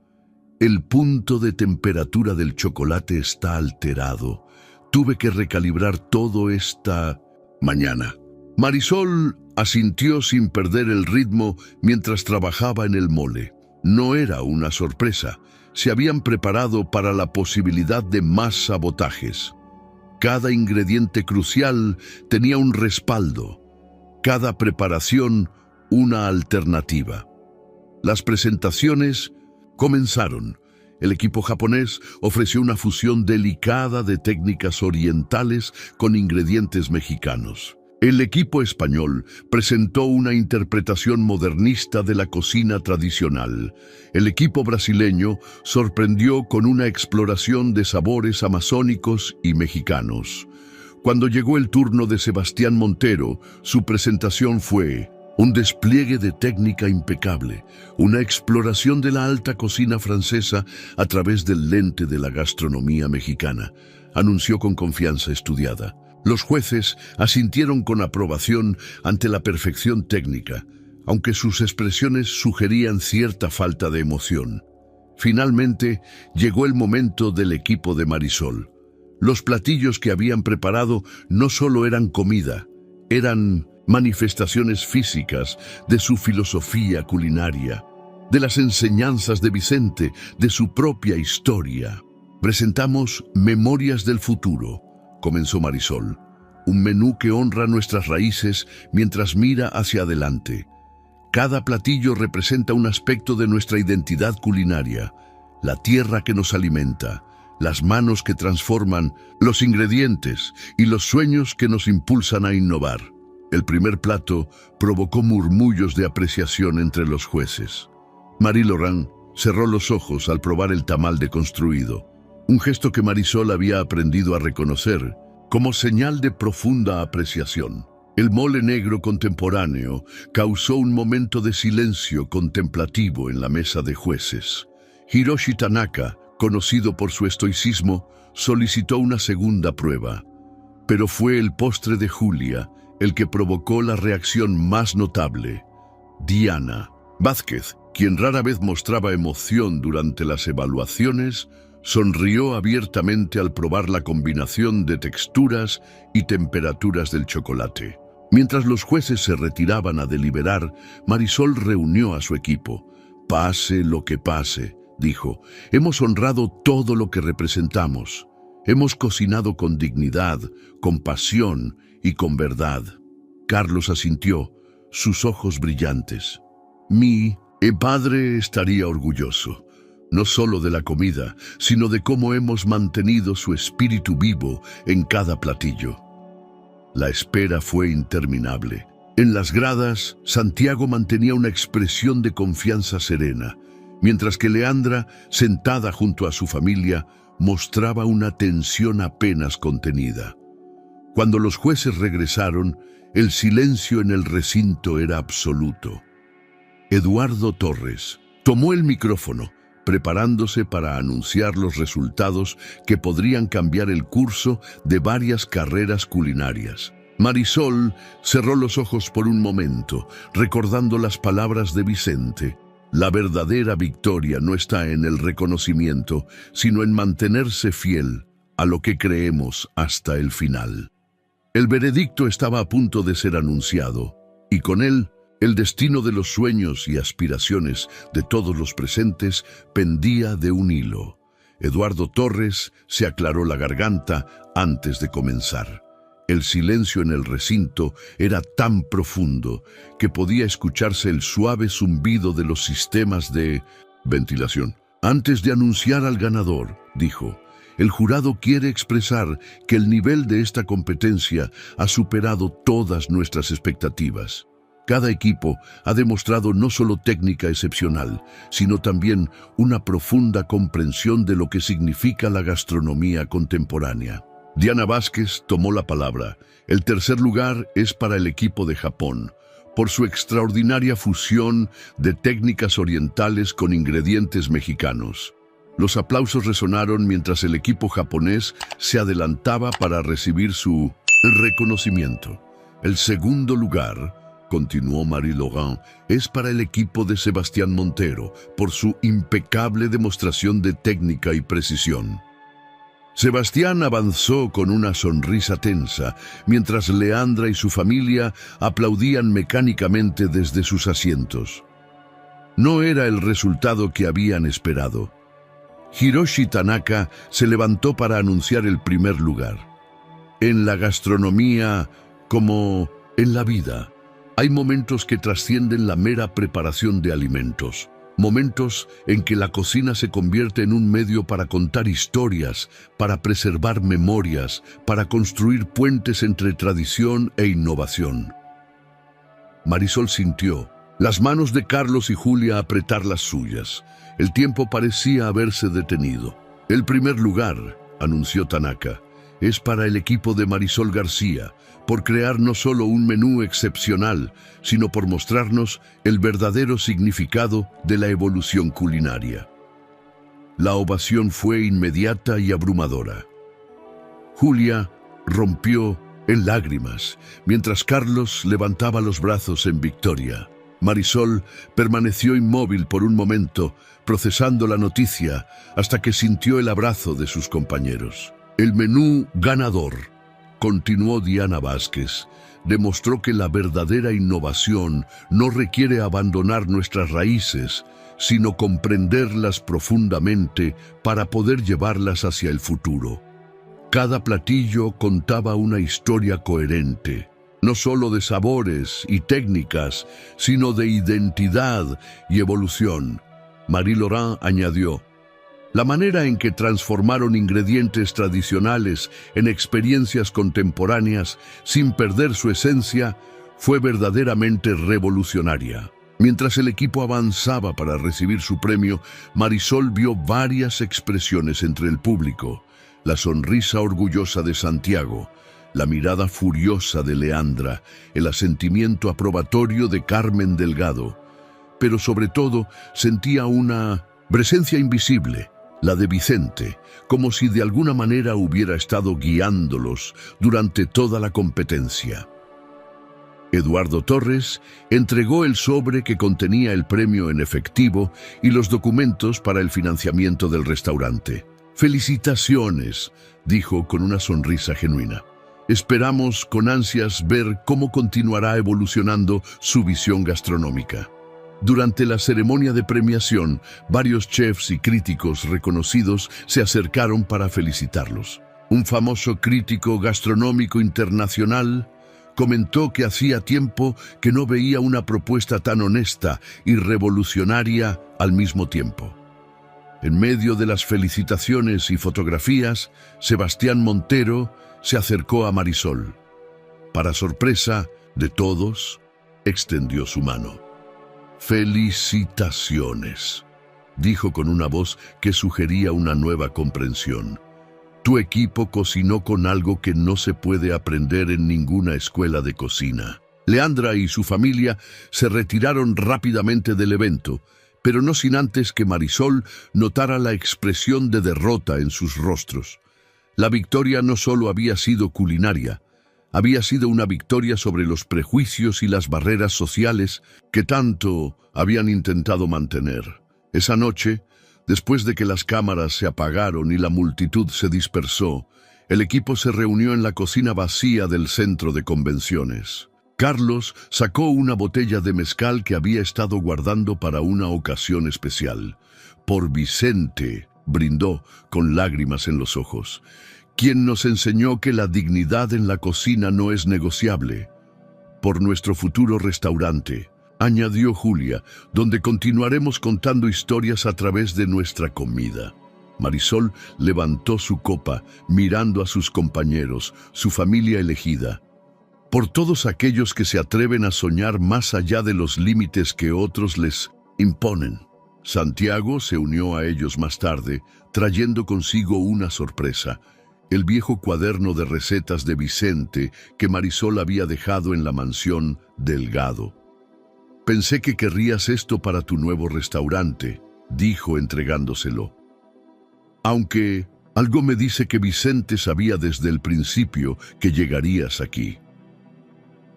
Speaker 1: «El punto de temperatura del chocolate está alterado. Tuve que recalibrar todo esta mañana». Marisol asintió sin perder el ritmo mientras trabajaba en el mole. No era una sorpresa. Se habían preparado para la posibilidad de más sabotajes. Cada ingrediente crucial tenía un respaldo. Cada preparación una alternativa. Las presentaciones comenzaron. El equipo japonés ofreció una fusión delicada de técnicas orientales con ingredientes mexicanos. El equipo español presentó una interpretación modernista de la cocina tradicional. El equipo brasileño sorprendió con una exploración de sabores amazónicos y mexicanos. Cuando llegó el turno de Sebastián Montero, su presentación fue un despliegue de técnica impecable, una exploración de la alta cocina francesa a través del lente de la gastronomía mexicana, anunció con confianza estudiada. Los jueces asintieron con aprobación ante la perfección técnica, aunque sus expresiones sugerían cierta falta de emoción. Finalmente, llegó el momento del equipo de Marisol. Los platillos que habían preparado no solo eran comida, eran manifestaciones físicas de su filosofía culinaria, de las enseñanzas de Vicente, de su propia historia. Presentamos Memorias del Futuro, comenzó Marisol, un menú que honra nuestras raíces mientras mira hacia adelante. Cada platillo representa un aspecto de nuestra identidad culinaria, la tierra que nos alimenta, las manos que transforman, los ingredientes y los sueños que nos impulsan a innovar. El primer plato provocó murmullos de apreciación entre los jueces. Marie-Laurent cerró los ojos al probar el tamal deconstruido, un gesto que Marisol había aprendido a reconocer como señal de profunda apreciación. El mole negro contemporáneo causó un momento de silencio contemplativo en la mesa de jueces. Hiroshi Tanaka, conocido por su estoicismo, solicitó una segunda prueba, pero fue el postre de Julia el que provocó la reacción más notable. Diana Vázquez, quien rara vez mostraba emoción durante las evaluaciones, sonrió abiertamente al probar la combinación de texturas y temperaturas del chocolate. Mientras los jueces se retiraban a deliberar, Marisol reunió a su equipo. «Pase lo que pase», dijo, «hemos honrado todo lo que representamos. Hemos cocinado con dignidad, con pasión y con verdad». Carlos asintió, sus ojos brillantes. «Mi padre estaría orgulloso, no solo de la comida, sino de cómo hemos mantenido su espíritu vivo en cada platillo». La espera fue interminable. En las gradas, Santiago mantenía una expresión de confianza serena, mientras que Leandra, sentada junto a su familia, mostraba una tensión apenas contenida. Cuando los jueces regresaron, el silencio en el recinto era absoluto. Eduardo Torres tomó el micrófono, preparándose para anunciar los resultados que podrían cambiar el curso de varias carreras culinarias. Marisol cerró los ojos por un momento, recordando las palabras de Vicente. La verdadera victoria no está en el reconocimiento, sino en mantenerse fiel a lo que creemos hasta el final. El veredicto estaba a punto de ser anunciado, y con él, el destino de los sueños y aspiraciones de todos los presentes pendía de un hilo. Eduardo Torres se aclaró la garganta antes de comenzar. El silencio en el recinto era tan profundo que podía escucharse el suave zumbido de los sistemas de ventilación. Antes de anunciar al ganador, dijo, el jurado quiere expresar que el nivel de esta competencia ha superado todas nuestras expectativas. Cada equipo ha demostrado no solo técnica excepcional, sino también una profunda comprensión de lo que significa la gastronomía contemporánea. Diana Vázquez tomó la palabra. El tercer lugar es para el equipo de Japón, por su extraordinaria fusión de técnicas orientales con ingredientes mexicanos. Los aplausos resonaron mientras el equipo japonés se adelantaba para recibir su reconocimiento. El segundo lugar, continuó Marie-Laurent, es para el equipo de Sebastián Montero, por su impecable demostración de técnica y precisión. Sebastián avanzó con una sonrisa tensa, mientras Leandra y su familia aplaudían mecánicamente desde sus asientos. No era el resultado que habían esperado. Hiroshi Tanaka se levantó para anunciar el primer lugar. En la gastronomía, como en la vida, hay momentos que trascienden la mera preparación de alimentos. Momentos en que la cocina se convierte en un medio para contar historias, para preservar memorias, para construir puentes entre tradición e innovación. Marisol sintió las manos de Carlos y Julia apretar las suyas. El tiempo parecía haberse detenido. El primer lugar, anunció Tanaka, es para el equipo de Marisol García, por crear no solo un menú excepcional, sino por mostrarnos el verdadero significado de la evolución culinaria. La ovación fue inmediata y abrumadora. Julia rompió en lágrimas, mientras Carlos levantaba los brazos en victoria. Marisol permaneció inmóvil por un momento, procesando la noticia, hasta que sintió el abrazo de sus compañeros. El menú ganador, continuó Diana Vázquez, demostró que la verdadera innovación no requiere abandonar nuestras raíces, sino comprenderlas profundamente para poder llevarlas hacia el futuro. Cada platillo contaba una historia coherente, no solo de sabores y técnicas, sino de identidad y evolución. Marie Laurent añadió: la manera en que transformaron ingredientes tradicionales en experiencias contemporáneas sin perder su esencia fue verdaderamente revolucionaria. Mientras el equipo avanzaba para recibir su premio, Marisol vio varias expresiones entre el público: la sonrisa orgullosa de Santiago, la mirada furiosa de Leandra, el asentimiento aprobatorio de Carmen Delgado. Pero sobre todo sentía una presencia invisible, la de Vicente, como si de alguna manera hubiera estado guiándolos durante toda la competencia. Eduardo Torres entregó el sobre que contenía el premio en efectivo y los documentos para el financiamiento del restaurante. «Felicitaciones», dijo con una sonrisa genuina. «Esperamos con ansias ver cómo continuará evolucionando su visión gastronómica». Durante la ceremonia de premiación, varios chefs y críticos reconocidos se acercaron para felicitarlos. Un famoso crítico gastronómico internacional comentó que hacía tiempo que no veía una propuesta tan honesta y revolucionaria al mismo tiempo. En medio de las felicitaciones y fotografías, Sebastián Montero se acercó a Marisol. Para sorpresa de todos, extendió su mano. «Felicitaciones», dijo con una voz que sugería una nueva comprensión. «Tu equipo cocinó con algo que no se puede aprender en ninguna escuela de cocina». Leandra y su familia se retiraron rápidamente del evento, pero no sin antes que Marisol notara la expresión de derrota en sus rostros. La victoria no solo había sido culinaria, había sido una victoria sobre los prejuicios y las barreras sociales que tanto habían intentado mantener. Esa noche, después de que las cámaras se apagaron y la multitud se dispersó, el equipo se reunió en la cocina vacía del centro de convenciones. Carlos sacó una botella de mezcal que había estado guardando para una ocasión especial. «Por Vicente», brindó con lágrimas en los ojos, «quien nos enseñó que la dignidad en la cocina no es negociable. Por nuestro futuro restaurante», añadió Julia, «donde continuaremos contando historias a través de nuestra comida». Marisol levantó su copa, mirando a sus compañeros, su familia elegida. «Por todos aquellos que se atreven a soñar más allá de los límites que otros les imponen». Santiago se unió a ellos más tarde, trayendo consigo una sorpresa: el viejo cuaderno de recetas de Vicente que Marisol había dejado en la mansión Delgado. «Pensé que querrías esto para tu nuevo restaurante», dijo entregándoselo. «Aunque algo me dice que Vicente sabía desde el principio que llegarías aquí».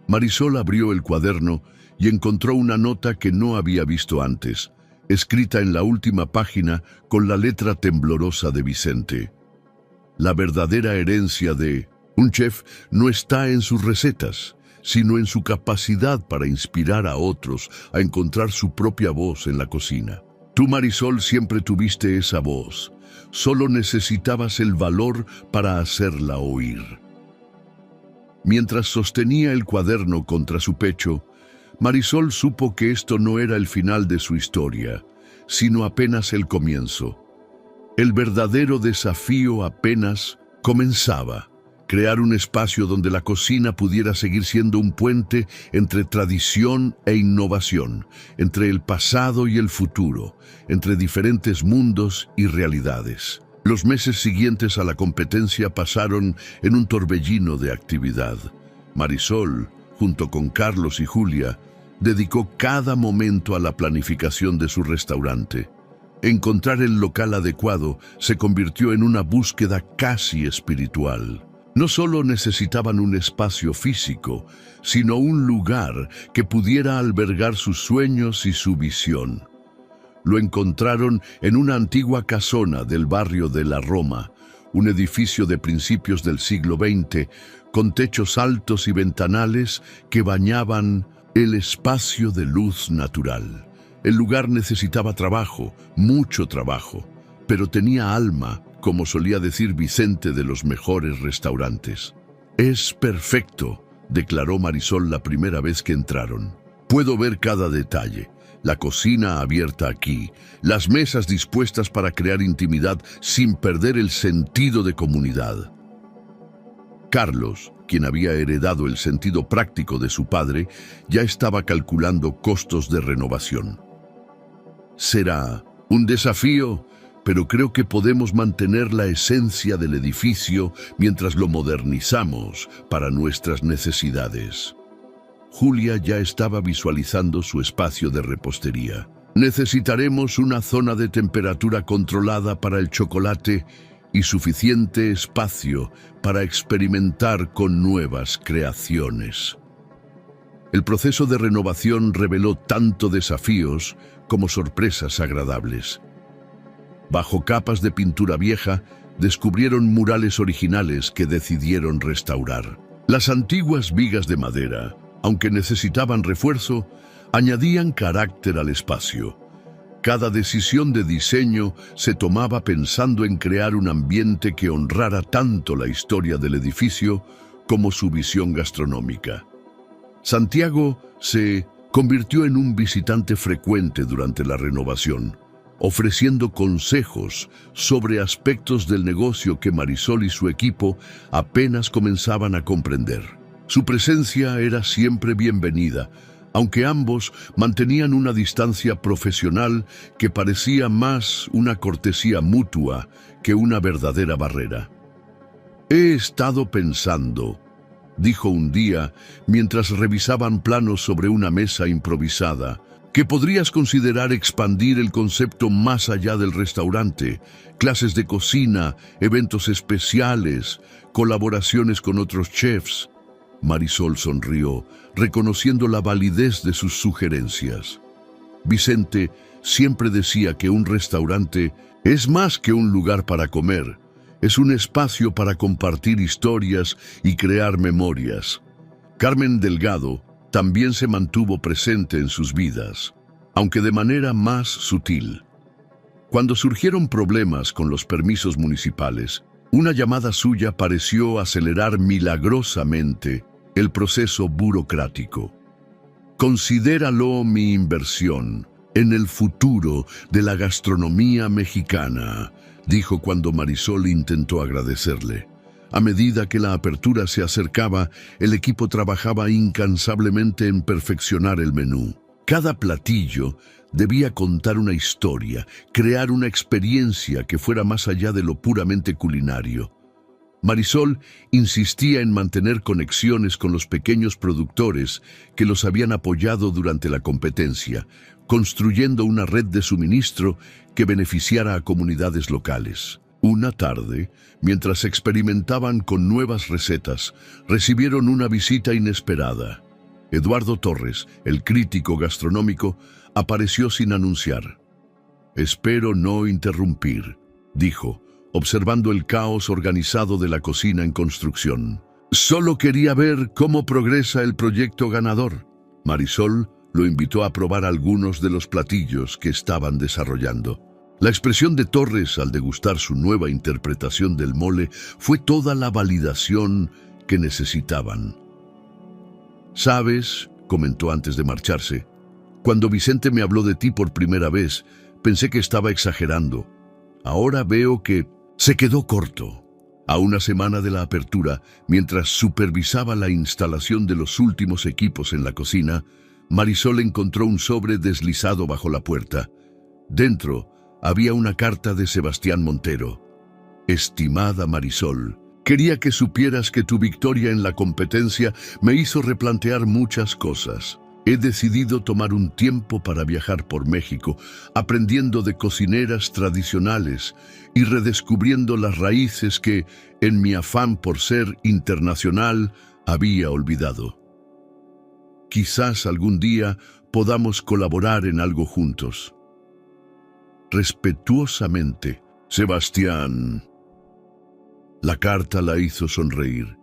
Speaker 1: Marisol abrió el cuaderno y encontró una nota que no había visto antes, escrita en la última página con la letra temblorosa de Vicente. La verdadera herencia de un chef no está en sus recetas, sino en su capacidad para inspirar a otros a encontrar su propia voz en la cocina. Tú, Marisol, siempre tuviste esa voz. Solo necesitabas el valor para hacerla oír. Mientras sostenía el cuaderno contra su pecho, Marisol supo que esto no era el final de su historia, sino apenas el comienzo. El verdadero desafío apenas comenzaba: crear un espacio donde la cocina pudiera seguir siendo un puente entre tradición e innovación, entre el pasado y el futuro, entre diferentes mundos y realidades. Los meses siguientes a la competencia pasaron en un torbellino de actividad. Marisol, junto con Carlos y Julia, dedicó cada momento a la planificación de su restaurante. Encontrar el local adecuado se convirtió en una búsqueda casi espiritual. No solo necesitaban un espacio físico, sino un lugar que pudiera albergar sus sueños y su visión. Lo encontraron en una antigua casona del barrio de la Roma, un edificio de principios del siglo XX, con techos altos y ventanales que bañaban el espacio de luz natural. El lugar necesitaba trabajo, mucho trabajo, pero tenía alma, como solía decir Vicente de los mejores restaurantes. «Es perfecto», declaró Marisol la primera vez que entraron. «Puedo ver cada detalle. La cocina abierta aquí, las mesas dispuestas para crear intimidad sin perder el sentido de comunidad». Carlos, quien había heredado el sentido práctico de su padre, ya estaba calculando costos de renovación. «Será un desafío, pero creo que podemos mantener la esencia del edificio mientras lo modernizamos para nuestras necesidades». Julia ya estaba visualizando su espacio de repostería. «Necesitaremos una zona de temperatura controlada para el chocolate y suficiente espacio para experimentar con nuevas creaciones». El proceso de renovación reveló tanto desafíos como sorpresas agradables. Bajo capas de pintura vieja, descubrieron murales originales que decidieron restaurar. Las antiguas vigas de madera, aunque necesitaban refuerzo, añadían carácter al espacio. Cada decisión de diseño se tomaba pensando en crear un ambiente que honrara tanto la historia del edificio como su visión gastronómica. Santiago se convirtió en un visitante frecuente durante la renovación, ofreciendo consejos sobre aspectos del negocio que Marisol y su equipo apenas comenzaban a comprender. Su presencia era siempre bienvenida, aunque ambos mantenían una distancia profesional que parecía más una cortesía mutua que una verdadera barrera. «He estado pensando», dijo un día mientras revisaban planos sobre una mesa improvisada, «que podrías considerar expandir el concepto más allá del restaurante, clases de cocina, eventos especiales, colaboraciones con otros chefs». Marisol sonrió, reconociendo la validez de sus sugerencias. Vicente siempre decía que un restaurante es más que un lugar para comer, es un espacio para compartir historias y crear memorias. Carmen Delgado también se mantuvo presente en sus vidas, aunque de manera más sutil. Cuando surgieron problemas con los permisos municipales, una llamada suya pareció acelerar milagrosamente el proceso burocrático. «Considéralo mi inversión en el futuro de la gastronomía mexicana», dijo cuando Marisol intentó agradecerle. A medida que la apertura se acercaba, el equipo trabajaba incansablemente en perfeccionar el menú. Cada platillo debía contar una historia, crear una experiencia que fuera más allá de lo puramente culinario. Marisol insistía en mantener conexiones con los pequeños productores que los habían apoyado durante la competencia, construyendo una red de suministro que beneficiara a comunidades locales. Una tarde, mientras experimentaban con nuevas recetas, recibieron una visita inesperada. Eduardo Torres, el crítico gastronómico, apareció sin anunciar. «Espero no interrumpir», dijo, observando el caos organizado de la cocina en construcción. «Solo quería ver cómo progresa el proyecto ganador». Marisol lo invitó a probar algunos de los platillos que estaban desarrollando. La expresión de Torres al degustar su nueva interpretación del mole fue toda la validación que necesitaban. «¿Sabes?», comentó antes de marcharse, «cuando Vicente me habló de ti por primera vez, pensé que estaba exagerando. Ahora veo que se quedó corto». A una semana de la apertura, mientras supervisaba la instalación de los últimos equipos en la cocina, Marisol encontró un sobre deslizado bajo la puerta. Dentro había una carta de Sebastián Montero. «Estimada Marisol, quería que supieras que tu victoria en la competencia me hizo replantear muchas cosas. He decidido tomar un tiempo para viajar por México, aprendiendo de cocineras tradicionales y redescubriendo las raíces que, en mi afán por ser internacional, había olvidado. Quizás algún día podamos colaborar en algo juntos. Respetuosamente, Sebastián. La carta la hizo sonreír.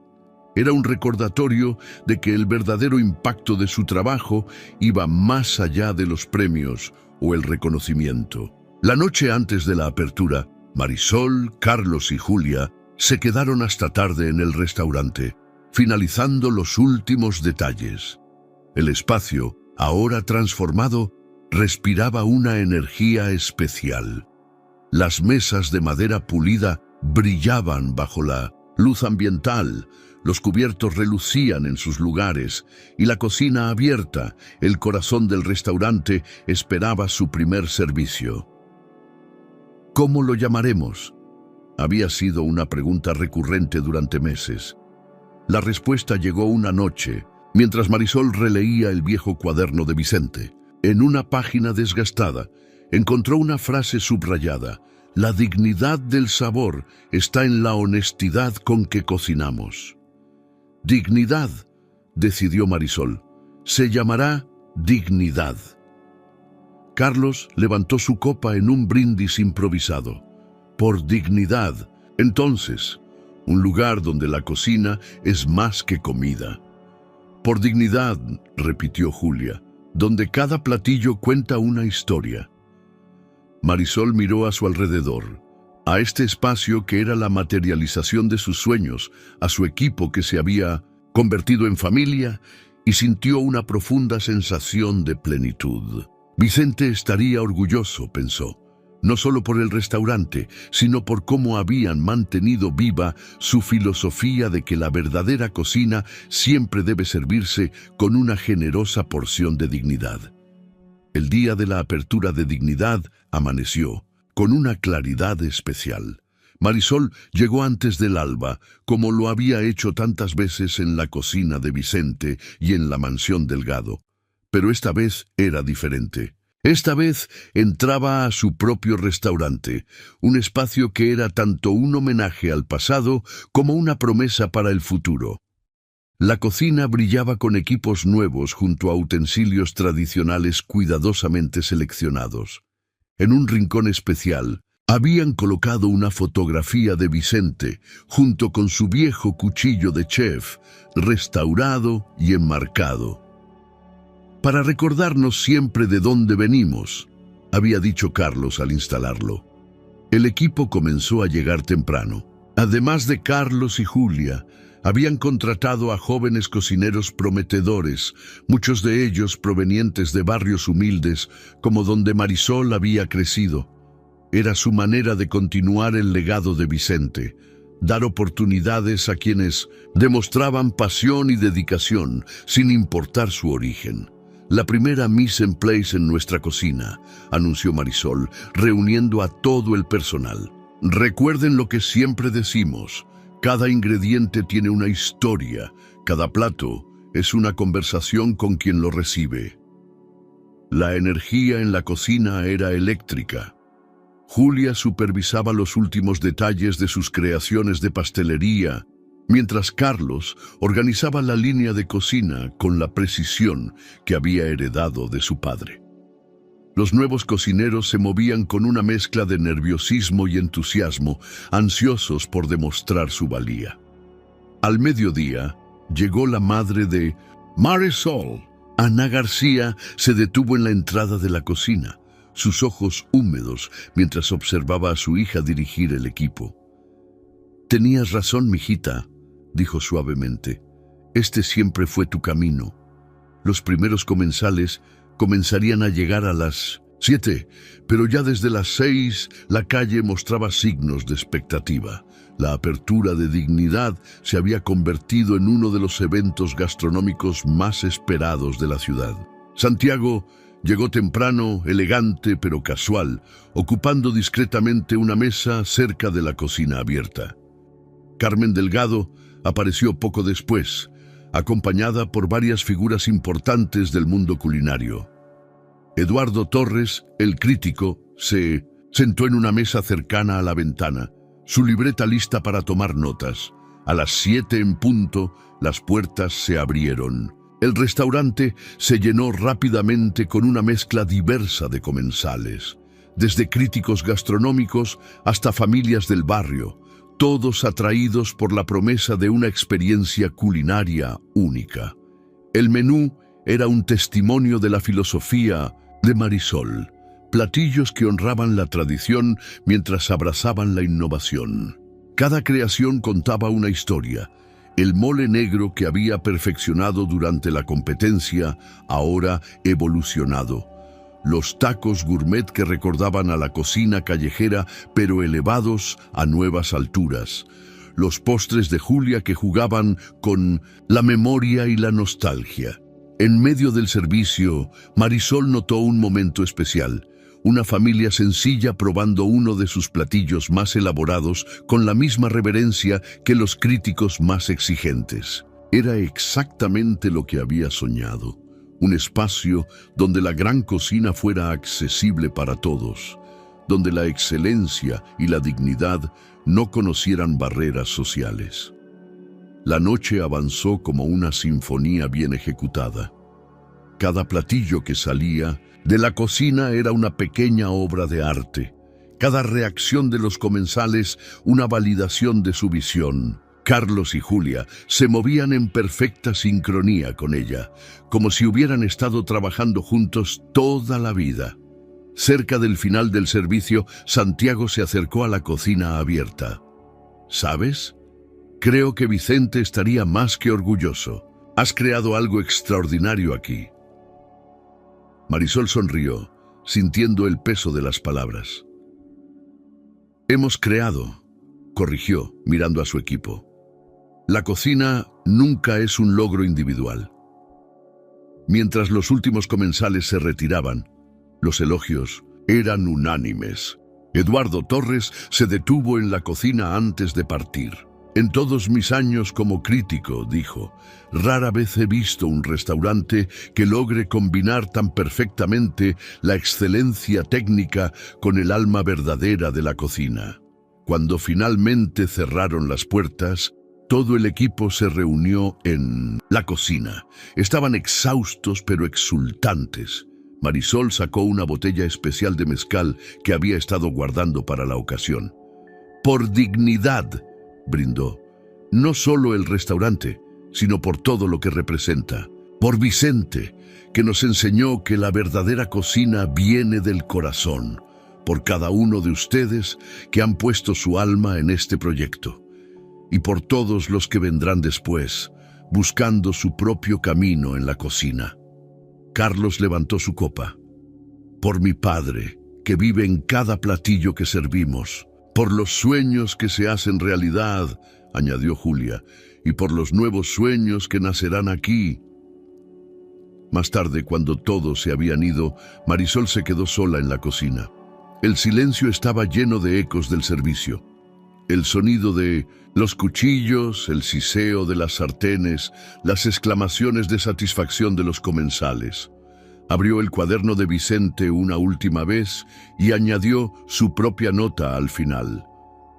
Speaker 1: Era un recordatorio de que el verdadero impacto de su trabajo iba más allá de los premios o el reconocimiento. La noche antes de la apertura, Marisol, Carlos y Julia se quedaron hasta tarde en el restaurante, finalizando los últimos detalles. El espacio, ahora transformado, respiraba una energía especial. Las mesas de madera pulida brillaban bajo la luz ambiental, los cubiertos relucían en sus lugares y la cocina abierta, el corazón del restaurante, esperaba su primer servicio. ¿Cómo lo llamaremos? Había sido una pregunta recurrente durante meses. La respuesta llegó una noche, mientras Marisol releía el viejo cuaderno de Vicente. En una página desgastada, encontró una frase subrayada: «La dignidad del sabor está en la honestidad con que cocinamos». Dignidad, decidió Marisol. Se llamará Dignidad. Carlos levantó su copa en un brindis improvisado. Por dignidad, entonces, un lugar donde la cocina es más que comida. Por dignidad, repitió Julia, donde cada platillo cuenta una historia. Marisol miró a su alrededor, a este espacio que era la materialización de sus sueños, a su equipo que se había convertido en familia, y sintió una profunda sensación de plenitud. Vicente estaría orgulloso, pensó, no solo por el restaurante, sino por cómo habían mantenido viva su filosofía de que la verdadera cocina siempre debe servirse con una generosa porción de dignidad. El día de la apertura de Dignidad amaneció con una claridad especial. Marisol llegó antes del alba, como lo había hecho tantas veces en la cocina de Vicente y en la mansión Delgado. Pero esta vez era diferente. Esta vez entraba a su propio restaurante, un espacio que era tanto un homenaje al pasado como una promesa para el futuro. La cocina brillaba con equipos nuevos junto a utensilios tradicionales cuidadosamente seleccionados. En un rincón especial, habían colocado una fotografía de Vicente, junto con su viejo cuchillo de chef, restaurado y enmarcado. Para recordarnos siempre de dónde venimos, había dicho Carlos al instalarlo. El equipo comenzó a llegar temprano. Además de Carlos y Julia, habían contratado a jóvenes cocineros prometedores, muchos de ellos provenientes de barrios humildes, como donde Marisol había crecido. Era su manera de continuar el legado de Vicente, dar oportunidades a quienes demostraban pasión y dedicación, sin importar su origen. La primera mise en place en nuestra cocina, anunció Marisol, reuniendo a todo el personal. Recuerden lo que siempre decimos. Cada ingrediente tiene una historia, cada plato es una conversación con quien lo recibe. La energía en la cocina era eléctrica. Julia supervisaba los últimos detalles de sus creaciones de pastelería, mientras Carlos organizaba la línea de cocina con la precisión que había heredado de su padre. Los nuevos cocineros se movían con una mezcla de nerviosismo y entusiasmo, ansiosos por demostrar su valía. Al mediodía, llegó la madre de Marisol. Ana García se detuvo en la entrada de la cocina, sus ojos húmedos mientras observaba a su hija dirigir el equipo. «Tenías razón, mijita», dijo suavemente. «Este siempre fue tu camino. Los primeros comensales comenzarían a llegar a las 7, pero ya desde las 6 la calle mostraba signos de expectativa. La apertura de Dignidad se había convertido en uno de los eventos gastronómicos más esperados de la ciudad. Santiago llegó temprano, elegante pero casual, ocupando discretamente una mesa cerca de la cocina abierta. Carmen Delgado apareció poco después, acompañada por varias figuras importantes del mundo culinario. Eduardo Torres, el crítico, se sentó en una mesa cercana a la ventana, su libreta lista para tomar notas. A las 7 en punto, las puertas se abrieron. El restaurante se llenó rápidamente con una mezcla diversa de comensales, desde críticos gastronómicos hasta familias del barrio, todos atraídos por la promesa de una experiencia culinaria única. El menú era un testimonio de la filosofía de Marisol, platillos que honraban la tradición mientras abrazaban la innovación. Cada creación contaba una historia. El mole negro que había perfeccionado durante la competencia, ahora evolucionado. Los tacos gourmet que recordaban a la cocina callejera, pero elevados a nuevas alturas. Los postres de Julia que jugaban con la memoria y la nostalgia. En medio del servicio, Marisol notó un momento especial. Una familia sencilla probando uno de sus platillos más elaborados con la misma reverencia que los críticos más exigentes. Era exactamente lo que había soñado. Un espacio donde la gran cocina fuera accesible para todos, donde la excelencia y la dignidad no conocieran barreras sociales. La noche avanzó como una sinfonía bien ejecutada. Cada platillo que salía de la cocina era una pequeña obra de arte. Cada reacción de los comensales una validación de su visión. Carlos y Julia se movían en perfecta sincronía con ella, como si hubieran estado trabajando juntos toda la vida. Cerca del final del servicio, Santiago se acercó a la cocina abierta. ¿Sabes? Creo que Vicente estaría más que orgulloso. Has creado algo extraordinario aquí. Marisol sonrió, sintiendo el peso de las palabras. Hemos creado, corrigió, mirando a su equipo. La cocina nunca es un logro individual. Mientras los últimos comensales se retiraban, los elogios eran unánimes. Eduardo Torres se detuvo en la cocina antes de partir. En todos mis años como crítico, dijo, rara vez he visto un restaurante que logre combinar tan perfectamente la excelencia técnica con el alma verdadera de la cocina. Cuando finalmente cerraron las puertas, todo el equipo se reunió en la cocina. Estaban exhaustos pero exultantes. Marisol sacó una botella especial de mezcal que había estado guardando para la ocasión. Por dignidad, brindó. No solo el restaurante, sino por todo lo que representa. Por Vicente, que nos enseñó que la verdadera cocina viene del corazón. Por cada uno de ustedes que han puesto su alma en este proyecto. Y por todos los que vendrán después, buscando su propio camino en la cocina. Carlos levantó su copa. Por mi padre, que vive en cada platillo que servimos. Por los sueños que se hacen realidad, añadió Julia, y por los nuevos sueños que nacerán aquí. Más tarde, cuando todos se habían ido, Marisol se quedó sola en la cocina. El silencio estaba lleno de ecos del servicio. El sonido de los cuchillos, el siseo de las sartenes, las exclamaciones de satisfacción de los comensales. Abrió el cuaderno de Vicente una última vez y añadió su propia nota al final.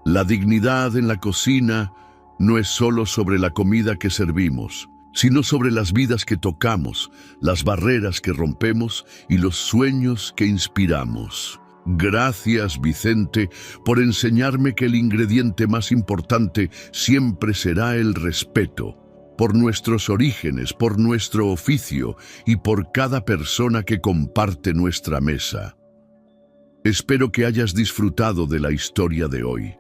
Speaker 1: La dignidad en la cocina no es solo sobre la comida que servimos, sino sobre las vidas que tocamos, las barreras que rompemos y los sueños que inspiramos. Gracias, Vicente, por enseñarme que el ingrediente más importante siempre será el respeto, por nuestros orígenes, por nuestro oficio y por cada persona que comparte nuestra mesa. Espero que hayas disfrutado de la historia de hoy.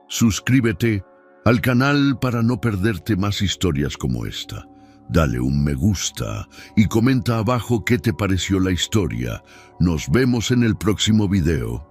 Speaker 1: Suscríbete al canal para no perderte más historias como esta. Dale un me gusta y comenta abajo qué te pareció la historia. Nos vemos en el próximo video.